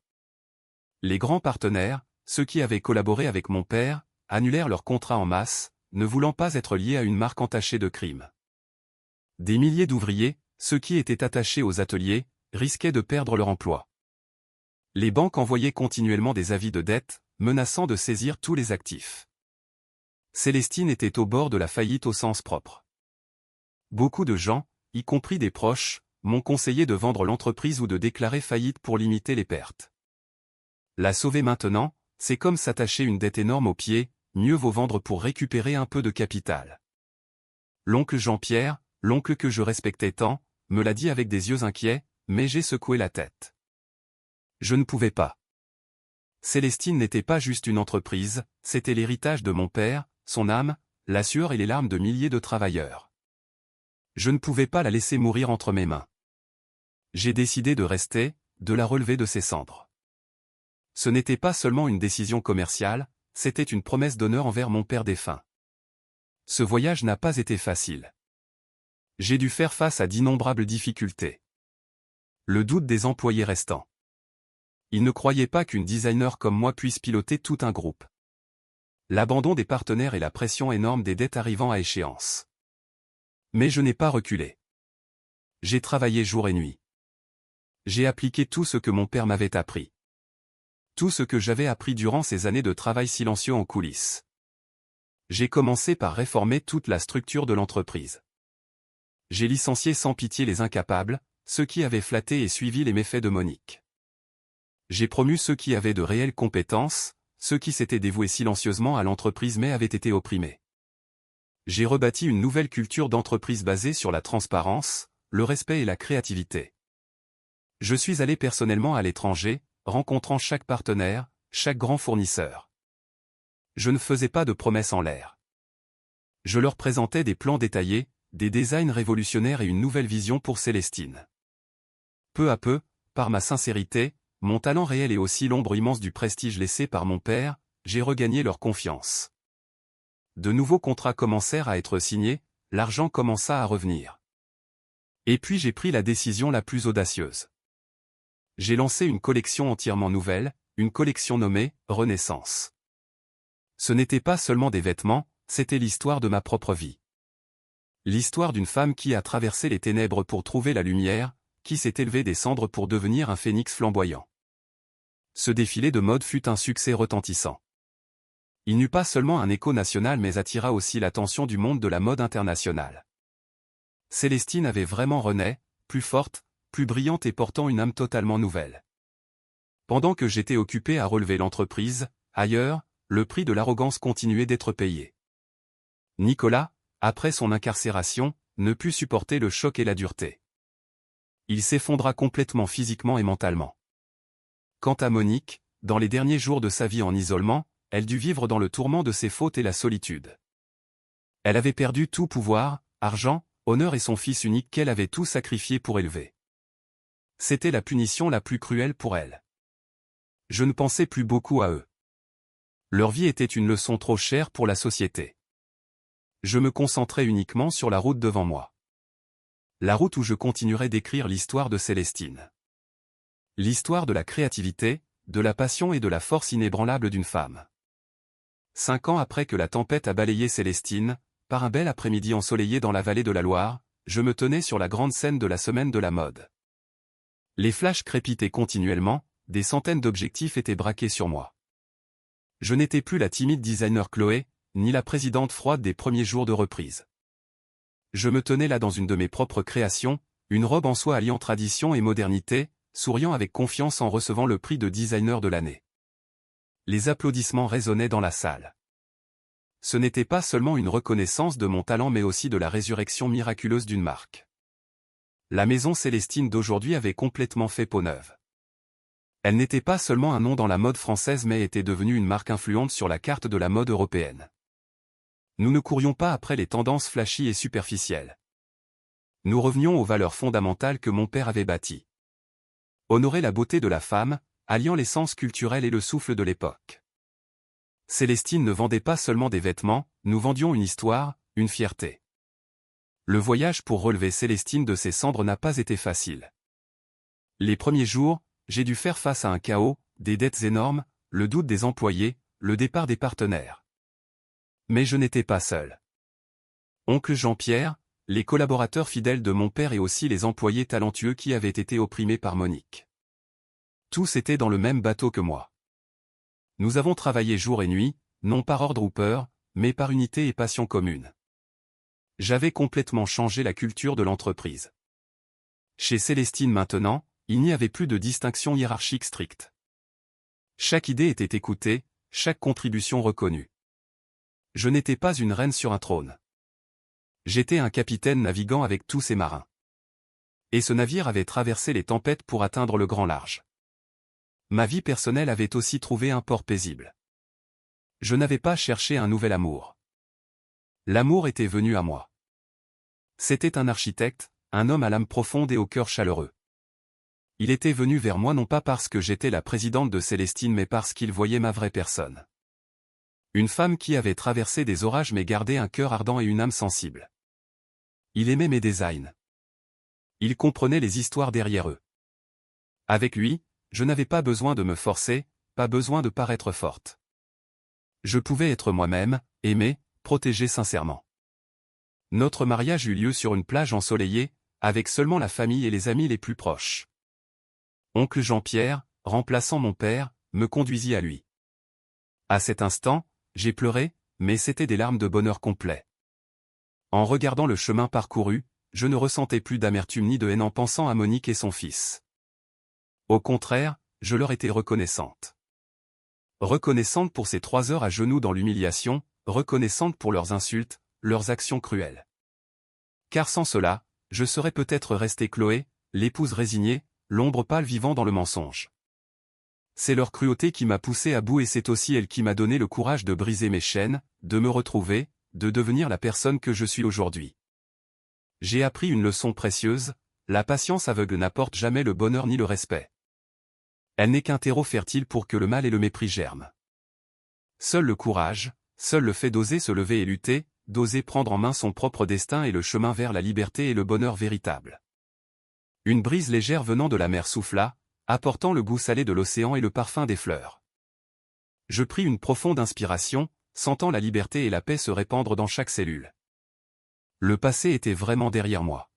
Les grands partenaires, ceux qui avaient collaboré avec mon père, annulèrent leurs contrats en masse, ne voulant pas être liés à une marque entachée de crimes. Des milliers d'ouvriers, ceux qui étaient attachés aux ateliers, risquaient de perdre leur emploi. Les banques envoyaient continuellement des avis de dette, menaçant de saisir tous les actifs. Célestine était au bord de la faillite au sens propre. Beaucoup de gens, y compris des proches, m'ont conseillé de vendre l'entreprise ou de déclarer faillite pour limiter les pertes. La sauver maintenant, c'est comme s'attacher une dette énorme aux pieds, mieux vaut vendre pour récupérer un peu de capital. L'oncle Jean-Pierre, l'oncle que je respectais tant, me l'a dit avec des yeux inquiets, mais j'ai secoué la tête. Je ne pouvais pas. Célestine n'était pas juste une entreprise, c'était l'héritage de mon père, son âme, la sueur et les larmes de milliers de travailleurs. Je ne pouvais pas la laisser mourir entre mes mains. J'ai décidé de rester, de la relever de ses cendres. Ce n'était pas seulement une décision commerciale, c'était une promesse d'honneur envers mon père défunt. Ce voyage n'a pas été facile. J'ai dû faire face à d'innombrables difficultés. Le doute des employés restants. Ils ne croyaient pas qu'une designer comme moi puisse piloter tout un groupe. L'abandon des partenaires et la pression énorme des dettes arrivant à échéance. Mais je n'ai pas reculé. J'ai travaillé jour et nuit. J'ai appliqué tout ce que mon père m'avait appris. Tout ce que j'avais appris durant ces années de travail silencieux en coulisses. J'ai commencé par réformer toute la structure de l'entreprise. J'ai licencié sans pitié les incapables, ceux qui avaient flatté et suivi les méfaits de Monique. J'ai promu ceux qui avaient de réelles compétences, ceux qui s'étaient dévoués silencieusement à l'entreprise mais avaient été opprimés. J'ai rebâti une nouvelle culture d'entreprise basée sur la transparence, le respect et la créativité. Je suis allé personnellement à l'étranger, rencontrant chaque partenaire, chaque grand fournisseur. Je ne faisais pas de promesses en l'air. Je leur présentais des plans détaillés, des designs révolutionnaires et une nouvelle vision pour Célestine. Peu à peu, par ma sincérité, mon talent réel et aussi l'ombre immense du prestige laissé par mon père, j'ai regagné leur confiance. De nouveaux contrats commencèrent à être signés, l'argent commença à revenir. Et puis j'ai pris la décision la plus audacieuse. J'ai lancé une collection entièrement nouvelle, une collection nommée « Renaissance ». Ce n'était pas seulement des vêtements, c'était l'histoire de ma propre vie. L'histoire d'une femme qui a traversé les ténèbres pour trouver la lumière, qui s'est élevée des cendres pour devenir un phénix flamboyant. Ce défilé de mode fut un succès retentissant. Il n'eut pas seulement un écho national mais attira aussi l'attention du monde de la mode internationale. Célestine avait vraiment renaît, plus forte, plus brillante et portant une âme totalement nouvelle. Pendant que j'étais occupé à relever l'entreprise, ailleurs, le prix de l'arrogance continuait d'être payé. Nicolas, après son incarcération, ne put supporter le choc et la dureté. Il s'effondra complètement physiquement et mentalement. Quant à Monique, dans les derniers jours de sa vie en isolement, elle dut vivre dans le tourment de ses fautes et la solitude. Elle avait perdu tout pouvoir, argent, honneur et son fils unique qu'elle avait tout sacrifié pour élever. C'était la punition la plus cruelle pour elle. Je ne pensais plus beaucoup à eux. Leur vie était une leçon trop chère pour la société. Je me concentrais uniquement sur la route devant moi. La route où je continuerai d'écrire l'histoire de Célestine. L'histoire de la créativité, de la passion et de la force inébranlable d'une femme. 5 ans après que la tempête a balayé Célestine, par un bel après-midi ensoleillé dans la vallée de la Loire, je me tenais sur la grande scène de la semaine de la mode. Les flashs crépitaient continuellement, des centaines d'objectifs étaient braqués sur moi. Je n'étais plus la timide designer Chloé, ni la présidente froide des premiers jours de reprise. Je me tenais là dans une de mes propres créations, une robe en soie alliant tradition et modernité, souriant avec confiance en recevant le prix de designer de l'année. Les applaudissements résonnaient dans la salle. Ce n'était pas seulement une reconnaissance de mon talent mais aussi de la résurrection miraculeuse d'une marque. La maison Célestine d'aujourd'hui avait complètement fait peau neuve. Elle n'était pas seulement un nom dans la mode française mais était devenue une marque influente sur la carte de la mode européenne. Nous ne courions pas après les tendances flashy et superficielles. Nous revenions aux valeurs fondamentales que mon père avait bâties. Honorer la beauté de la femme, alliant l'essence culturelle et le souffle de l'époque. Célestine ne vendait pas seulement des vêtements, nous vendions une histoire, une fierté. Le voyage pour relever Célestine de ses cendres n'a pas été facile. Les premiers jours, j'ai dû faire face à un chaos, des dettes énormes, le doute des employés, le départ des partenaires. Mais je n'étais pas seul. Oncle Jean-Pierre, les collaborateurs fidèles de mon père et aussi les employés talentueux qui avaient été opprimés par Monique. Tous étaient dans le même bateau que moi. Nous avons travaillé jour et nuit, non par ordre ou peur, mais par unité et passion commune. J'avais complètement changé la culture de l'entreprise. Chez Célestine maintenant, il n'y avait plus de distinction hiérarchique stricte. Chaque idée était écoutée, chaque contribution reconnue. Je n'étais pas une reine sur un trône. J'étais un capitaine naviguant avec tous ses marins. Et ce navire avait traversé les tempêtes pour atteindre le grand large. Ma vie personnelle avait aussi trouvé un port paisible. Je n'avais pas cherché un nouvel amour. L'amour était venu à moi. C'était un architecte, un homme à l'âme profonde et au cœur chaleureux. Il était venu vers moi non pas parce que j'étais la présidente de Célestine mais parce qu'il voyait ma vraie personne. Une femme qui avait traversé des orages mais gardé un cœur ardent et une âme sensible. Il aimait mes designs. Il comprenait les histoires derrière eux. Avec lui, je n'avais pas besoin de me forcer, pas besoin de paraître forte. Je pouvais être moi-même, aimer, protéger sincèrement. Notre mariage eut lieu sur une plage ensoleillée, avec seulement la famille et les amis les plus proches. Oncle Jean-Pierre, remplaçant mon père, me conduisit à lui. À cet instant, j'ai pleuré, mais c'était des larmes de bonheur complet. En regardant le chemin parcouru, je ne ressentais plus d'amertume ni de haine en pensant à Monique et son fils. Au contraire, je leur étais reconnaissante. Reconnaissante pour ces 3 heures à genoux dans l'humiliation, reconnaissante pour leurs insultes, leurs actions cruelles. Car sans cela, je serais peut-être restée Chloé, l'épouse résignée, l'ombre pâle vivant dans le mensonge. C'est leur cruauté qui m'a poussé à bout et c'est aussi elle qui m'a donné le courage de briser mes chaînes, de me retrouver, de devenir la personne que je suis aujourd'hui. J'ai appris une leçon précieuse, la patience aveugle n'apporte jamais le bonheur ni le respect. Elle n'est qu'un terreau fertile pour que le mal et le mépris germent. Seul le courage, seul le fait d'oser se lever et lutter, d'oser prendre en main son propre destin est le chemin vers la liberté et le bonheur véritable. Une brise légère venant de la mer souffla, apportant le goût salé de l'océan et le parfum des fleurs. Je pris une profonde inspiration, sentant la liberté et la paix se répandre dans chaque cellule. Le passé était vraiment derrière moi.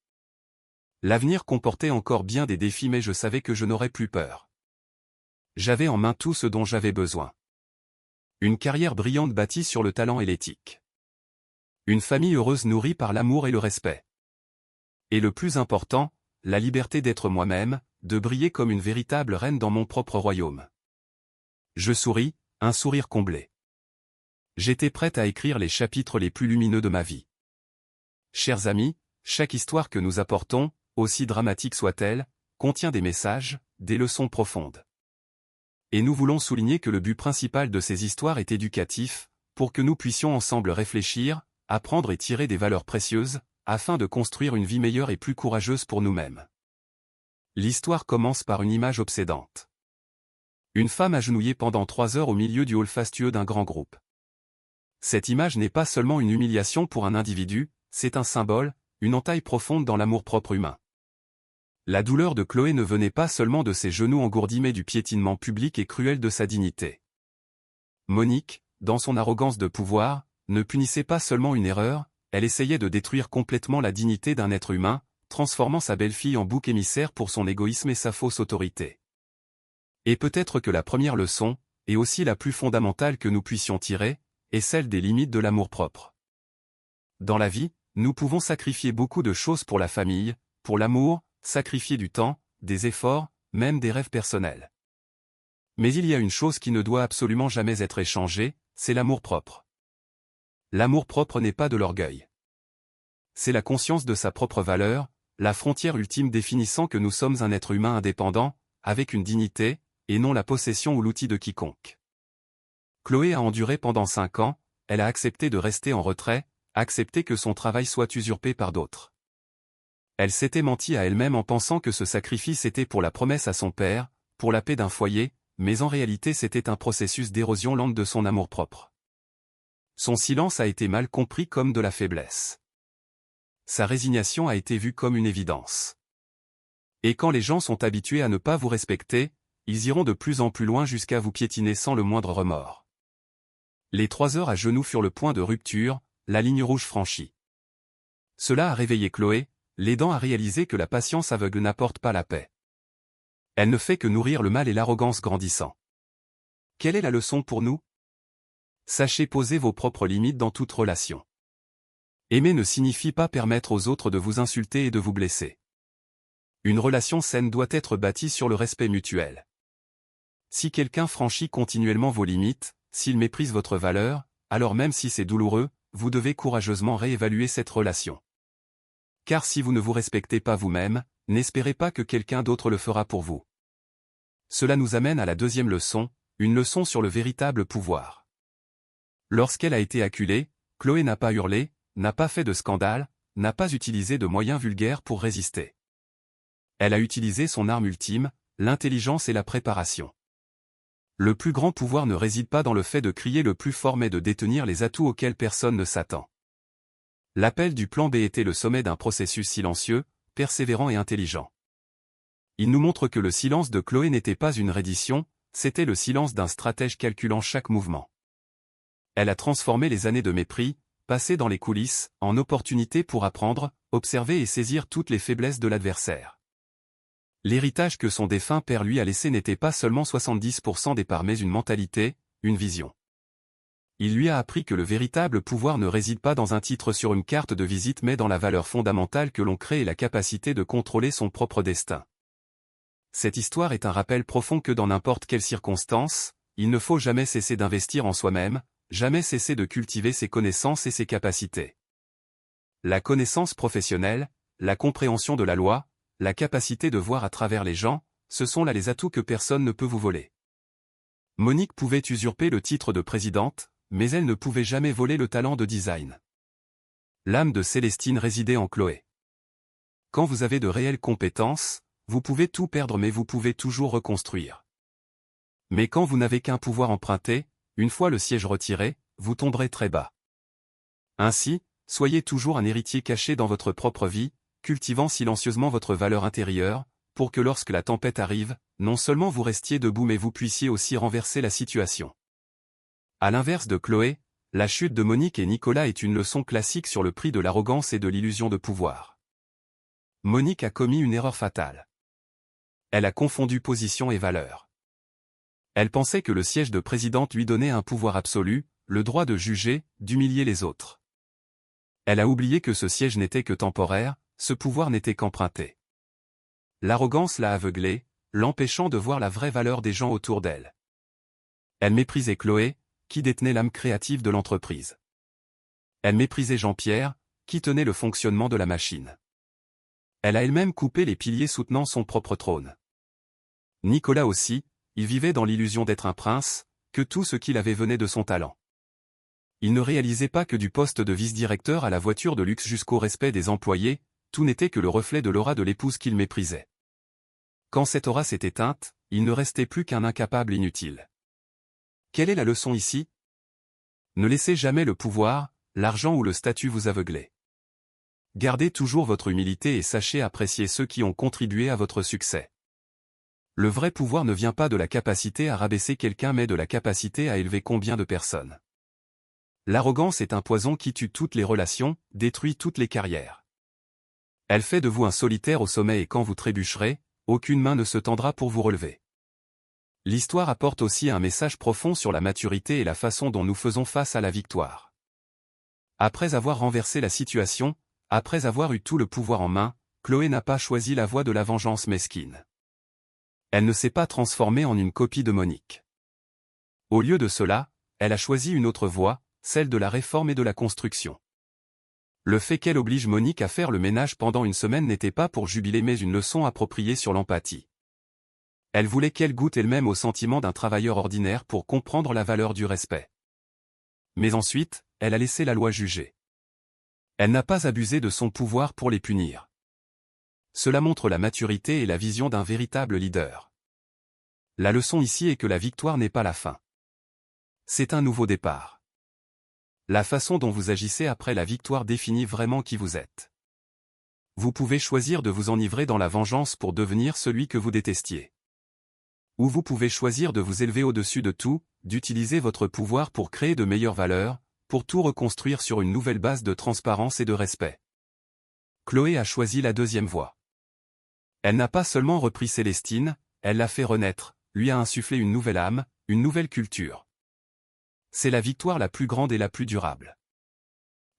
L'avenir comportait encore bien des défis mais je savais que je n'aurais plus peur. J'avais en main tout ce dont j'avais besoin. Une carrière brillante bâtie sur le talent et l'éthique. Une famille heureuse nourrie par l'amour et le respect. Et le plus important, la liberté d'être moi-même, de briller comme une véritable reine dans mon propre royaume. Je souris, un sourire comblé. J'étais prête à écrire les chapitres les plus lumineux de ma vie. Chers amis, chaque histoire que nous apportons, aussi dramatique soit-elle, contient des messages, des leçons profondes. Et nous voulons souligner que le but principal de ces histoires est éducatif, pour que nous puissions ensemble réfléchir, apprendre et tirer des valeurs précieuses, afin de construire une vie meilleure et plus courageuse pour nous-mêmes. L'histoire commence par une image obsédante. Une femme agenouillée pendant 3 heures au milieu du hall fastueux d'un grand groupe. Cette image n'est pas seulement une humiliation pour un individu, c'est un symbole, une entaille profonde dans l'amour-propre humain. La douleur de Chloé ne venait pas seulement de ses genoux engourdis mais du piétinement public et cruel de sa dignité. Monique, dans son arrogance de pouvoir, ne punissait pas seulement une erreur, elle essayait de détruire complètement la dignité d'un être humain, transformant sa belle-fille en bouc émissaire pour son égoïsme et sa fausse autorité. Et peut-être que la première leçon, et aussi la plus fondamentale que nous puissions tirer, est celle des limites de l'amour-propre. Dans la vie, nous pouvons sacrifier beaucoup de choses pour la famille, pour l'amour, sacrifier du temps, des efforts, même des rêves personnels. Mais il y a une chose qui ne doit absolument jamais être échangée, c'est l'amour-propre. L'amour-propre n'est pas de l'orgueil. C'est la conscience de sa propre valeur, la frontière ultime définissant que nous sommes un être humain indépendant, avec une dignité, et non la possession ou l'outil de quiconque. Chloé a enduré pendant 5 ans, elle a accepté de rester en retrait, accepté que son travail soit usurpé par d'autres. Elle s'était menti à elle-même en pensant que ce sacrifice était pour la promesse à son père, pour la paix d'un foyer, mais en réalité c'était un processus d'érosion lente de son amour-propre. Son silence a été mal compris comme de la faiblesse. Sa résignation a été vue comme une évidence. Et quand les gens sont habitués à ne pas vous respecter, ils iront de plus en plus loin jusqu'à vous piétiner sans le moindre remords. Les 3 heures à genoux furent le point de rupture, la ligne rouge franchie. Cela a réveillé Chloé, l'aidant à réaliser que la patience aveugle n'apporte pas la paix. Elle ne fait que nourrir le mal et l'arrogance grandissant. Quelle est la leçon pour nous? Sachez poser vos propres limites dans toute relation. Aimer ne signifie pas permettre aux autres de vous insulter et de vous blesser. Une relation saine doit être bâtie sur le respect mutuel. Si quelqu'un franchit continuellement vos limites, s'il méprise votre valeur, alors même si c'est douloureux, vous devez courageusement réévaluer cette relation. Car si vous ne vous respectez pas vous-même, n'espérez pas que quelqu'un d'autre le fera pour vous. Cela nous amène à la deuxième leçon, une leçon sur le véritable pouvoir. Lorsqu'elle a été acculée, Chloé n'a pas hurlé, n'a pas fait de scandale, n'a pas utilisé de moyens vulgaires pour résister. Elle a utilisé son arme ultime, l'intelligence et la préparation. Le plus grand pouvoir ne réside pas dans le fait de crier le plus fort mais de détenir les atouts auxquels personne ne s'attend. L'appel du plan B était le sommet d'un processus silencieux, persévérant et intelligent. Il nous montre que le silence de Chloé n'était pas une reddition, c'était le silence d'un stratège calculant chaque mouvement. Elle a transformé les années de mépris, passées dans les coulisses, en opportunités pour apprendre, observer et saisir toutes les faiblesses de l'adversaire. L'héritage que son défunt père lui a laissé n'était pas seulement 70% des parts mais une mentalité, une vision. Il lui a appris que le véritable pouvoir ne réside pas dans un titre sur une carte de visite mais dans la valeur fondamentale que l'on crée et la capacité de contrôler son propre destin. Cette histoire est un rappel profond que dans n'importe quelle circonstance, il ne faut jamais cesser d'investir en soi-même, jamais cesser de cultiver ses connaissances et ses capacités. La connaissance professionnelle, la compréhension de la loi, la capacité de voir à travers les gens, ce sont là les atouts que personne ne peut vous voler. Monique pouvait usurper le titre de présidente, mais elle ne pouvait jamais voler le talent de design. L'âme de Célestine résidait en Chloé. Quand vous avez de réelles compétences, vous pouvez tout perdre mais vous pouvez toujours reconstruire. Mais quand vous n'avez qu'un pouvoir emprunté, une fois le siège retiré, vous tomberez très bas. Ainsi, soyez toujours un héritier caché dans votre propre vie, cultivant silencieusement votre valeur intérieure, pour que lorsque la tempête arrive, non seulement vous restiez debout mais vous puissiez aussi renverser la situation. À l'inverse de Chloé, la chute de Monique et Nicolas est une leçon classique sur le prix de l'arrogance et de l'illusion de pouvoir. Monique a commis une erreur fatale. Elle a confondu position et valeur. Elle pensait que le siège de présidente lui donnait un pouvoir absolu, le droit de juger, d'humilier les autres. Elle a oublié que ce siège n'était que temporaire, ce pouvoir n'était qu'emprunté. L'arrogance l'a aveuglée, l'empêchant de voir la vraie valeur des gens autour d'elle. Elle méprisait Chloé, qui détenait l'âme créative de l'entreprise. Elle méprisait Jean-Pierre, qui tenait le fonctionnement de la machine. Elle a elle-même coupé les piliers soutenant son propre trône. Nicolas aussi, il vivait dans l'illusion d'être un prince, que tout ce qu'il avait venait de son talent. Il ne réalisait pas que du poste de vice-directeur à la voiture de luxe jusqu'au respect des employés, tout n'était que le reflet de l'aura de l'épouse qu'il méprisait. Quand cette aura s'est éteinte, il ne restait plus qu'un incapable inutile. Quelle est la leçon ici? Ne laissez jamais le pouvoir, l'argent ou le statut vous aveugler. Gardez toujours votre humilité et sachez apprécier ceux qui ont contribué à votre succès. Le vrai pouvoir ne vient pas de la capacité à rabaisser quelqu'un mais de la capacité à élever combien de personnes. L'arrogance est un poison qui tue toutes les relations, détruit toutes les carrières. Elle fait de vous un solitaire au sommet et quand vous trébucherez, aucune main ne se tendra pour vous relever. L'histoire apporte aussi un message profond sur la maturité et la façon dont nous faisons face à la victoire. Après avoir renversé la situation, après avoir eu tout le pouvoir en main, Chloé n'a pas choisi la voie de la vengeance mesquine. Elle ne s'est pas transformée en une copie de Monique. Au lieu de cela, elle a choisi une autre voie, celle de la réforme et de la construction. Le fait qu'elle oblige Monique à faire le ménage pendant une semaine n'était pas pour jubiler mais une leçon appropriée sur l'empathie. Elle voulait qu'elle goûte elle-même au sentiment d'un travailleur ordinaire pour comprendre la valeur du respect. Mais ensuite, elle a laissé la loi juger. Elle n'a pas abusé de son pouvoir pour les punir. Cela montre la maturité et la vision d'un véritable leader. La leçon ici est que la victoire n'est pas la fin. C'est un nouveau départ. La façon dont vous agissez après la victoire définit vraiment qui vous êtes. Vous pouvez choisir de vous enivrer dans la vengeance pour devenir celui que vous détestiez. Ou vous pouvez choisir de vous élever au-dessus de tout, d'utiliser votre pouvoir pour créer de meilleures valeurs, pour tout reconstruire sur une nouvelle base de transparence et de respect. Chloé a choisi la deuxième voie. Elle n'a pas seulement repris Célestine, elle l'a fait renaître, lui a insufflé une nouvelle âme, une nouvelle culture. C'est la victoire la plus grande et la plus durable.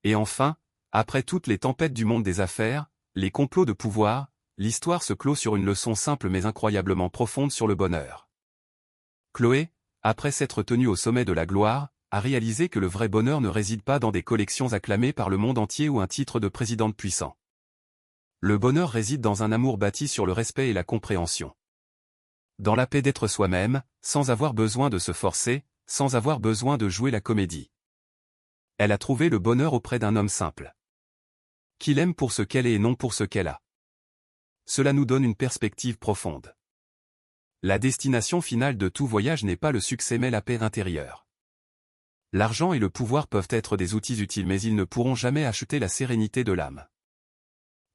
Et enfin, après toutes les tempêtes du monde des affaires, les complots de pouvoir, l'histoire se clôt sur une leçon simple mais incroyablement profonde sur le bonheur. Chloé, après s'être tenue au sommet de la gloire, a réalisé que le vrai bonheur ne réside pas dans des collections acclamées par le monde entier ou un titre de présidente puissant. Le bonheur réside dans un amour bâti sur le respect et la compréhension. Dans la paix d'être soi-même, sans avoir besoin de se forcer, sans avoir besoin de jouer la comédie. Elle a trouvé le bonheur auprès d'un homme simple. Qui l'aime pour ce qu'elle est et non pour ce qu'elle a. Cela nous donne une perspective profonde. La destination finale de tout voyage n'est pas le succès mais la paix intérieure. L'argent et le pouvoir peuvent être des outils utiles mais ils ne pourront jamais acheter la sérénité de l'âme.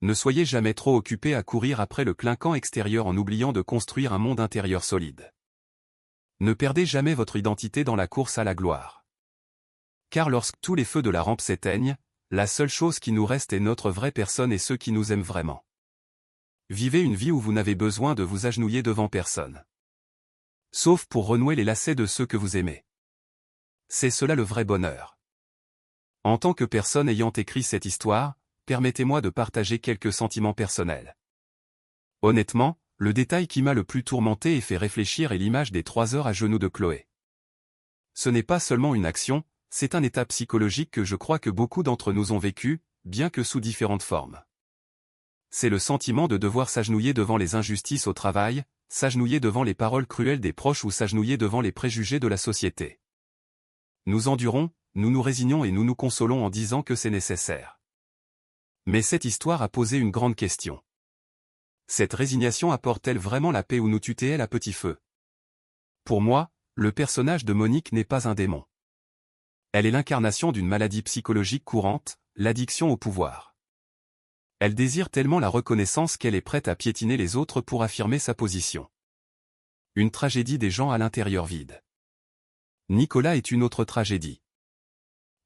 Ne soyez jamais trop occupés à courir après le clinquant extérieur en oubliant de construire un monde intérieur solide. Ne perdez jamais votre identité dans la course à la gloire. Car lorsque tous les feux de la rampe s'éteignent, la seule chose qui nous reste est notre vraie personne et ceux qui nous aiment vraiment. Vivez une vie où vous n'avez besoin de vous agenouiller devant personne. Sauf pour renouer les lacets de ceux que vous aimez. C'est cela le vrai bonheur. En tant que personne ayant écrit cette histoire, permettez-moi de partager quelques sentiments personnels. Honnêtement, le détail qui m'a le plus tourmenté et fait réfléchir est l'image des 3 heures à genoux de Chloé. Ce n'est pas seulement une action, c'est un état psychologique que je crois que beaucoup d'entre nous ont vécu, bien que sous différentes formes. C'est le sentiment de devoir s'agenouiller devant les injustices au travail, s'agenouiller devant les paroles cruelles des proches ou s'agenouiller devant les préjugés de la société. Nous endurons, nous nous résignons et nous nous consolons en disant que c'est nécessaire. Mais cette histoire a posé une grande question. Cette résignation apporte-t-elle vraiment la paix ou nous tue-t-elle à petit feu? Pour moi, le personnage de Monique n'est pas un démon. Elle est l'incarnation d'une maladie psychologique courante, l'addiction au pouvoir. Elle désire tellement la reconnaissance qu'elle est prête à piétiner les autres pour affirmer sa position. Une tragédie des gens à l'intérieur vide. Nicolas est une autre tragédie.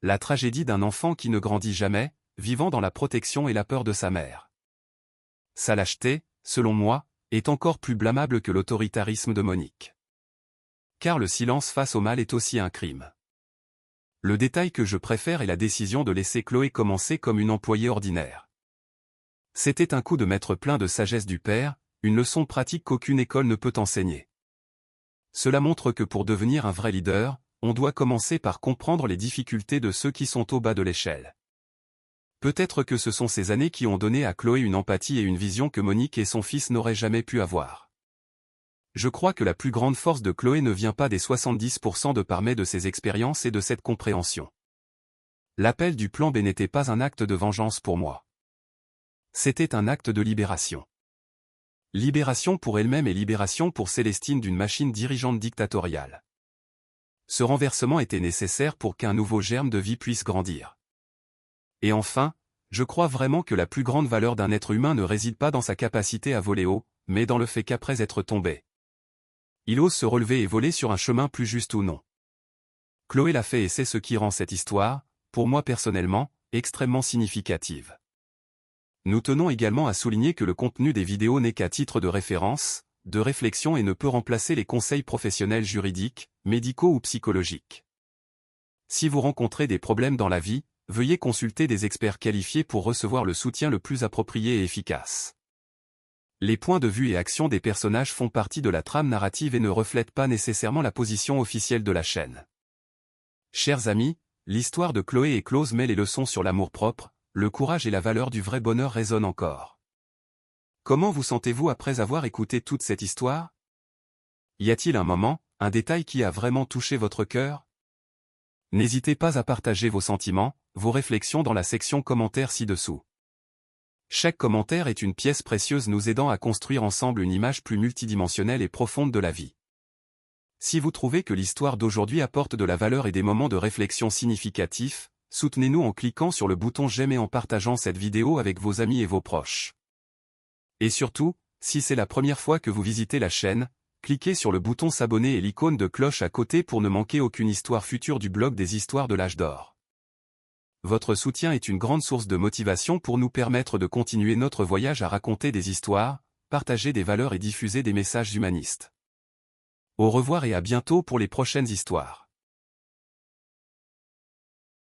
La tragédie d'un enfant qui ne grandit jamais, vivant dans la protection et la peur de sa mère. Sa lâcheté, selon moi, est encore plus blâmable que l'autoritarisme de Monique. Car le silence face au mal est aussi un crime. Le détail que je préfère est la décision de laisser Chloé commencer comme une employée ordinaire. C'était un coup de maître plein de sagesse du père, une leçon pratique qu'aucune école ne peut enseigner. Cela montre que pour devenir un vrai leader, on doit commencer par comprendre les difficultés de ceux qui sont au bas de l'échelle. Peut-être que ce sont ces années qui ont donné à Chloé une empathie et une vision que Monique et son fils n'auraient jamais pu avoir. Je crois que la plus grande force de Chloé ne vient pas des 70% de par mais de ses expériences et de cette compréhension. L'appel du plan B n'était pas un acte de vengeance pour moi. C'était un acte de libération. Libération pour elle-même et libération pour Célestine d'une machine dirigeante dictatoriale. Ce renversement était nécessaire pour qu'un nouveau germe de vie puisse grandir. Et enfin, je crois vraiment que la plus grande valeur d'un être humain ne réside pas dans sa capacité à voler haut, mais dans le fait qu'après être tombé, il ose se relever et voler sur un chemin plus juste ou non. Chloé l'a fait et c'est ce qui rend cette histoire, pour moi personnellement, extrêmement significative. Nous tenons également à souligner que le contenu des vidéos n'est qu'à titre de référence, de réflexion et ne peut remplacer les conseils professionnels juridiques, médicaux ou psychologiques. Si vous rencontrez des problèmes dans la vie, veuillez consulter des experts qualifiés pour recevoir le soutien le plus approprié et efficace. Les points de vue et actions des personnages font partie de la trame narrative et ne reflètent pas nécessairement la position officielle de la chaîne. Chers amis, l'histoire de Chloé est close mais les leçons sur l'amour-propre, le courage et la valeur du vrai bonheur résonnent encore. Comment vous sentez-vous après avoir écouté toute cette histoire? Y a-t-il un moment, un détail qui a vraiment touché votre cœur? N'hésitez pas à partager vos sentiments, vos réflexions dans la section commentaires ci-dessous. Chaque commentaire est une pièce précieuse nous aidant à construire ensemble une image plus multidimensionnelle et profonde de la vie. Si vous trouvez que l'histoire d'aujourd'hui apporte de la valeur et des moments de réflexion significatifs, soutenez-nous en cliquant sur le bouton j'aime et en partageant cette vidéo avec vos amis et vos proches. Et surtout, si c'est la première fois que vous visitez la chaîne, cliquez sur le bouton s'abonner et l'icône de cloche à côté pour ne manquer aucune histoire future du blog des histoires de l'âge d'or. Votre soutien est une grande source de motivation pour nous permettre de continuer notre voyage à raconter des histoires, partager des valeurs et diffuser des messages humanistes. Au revoir et à bientôt pour les prochaines histoires.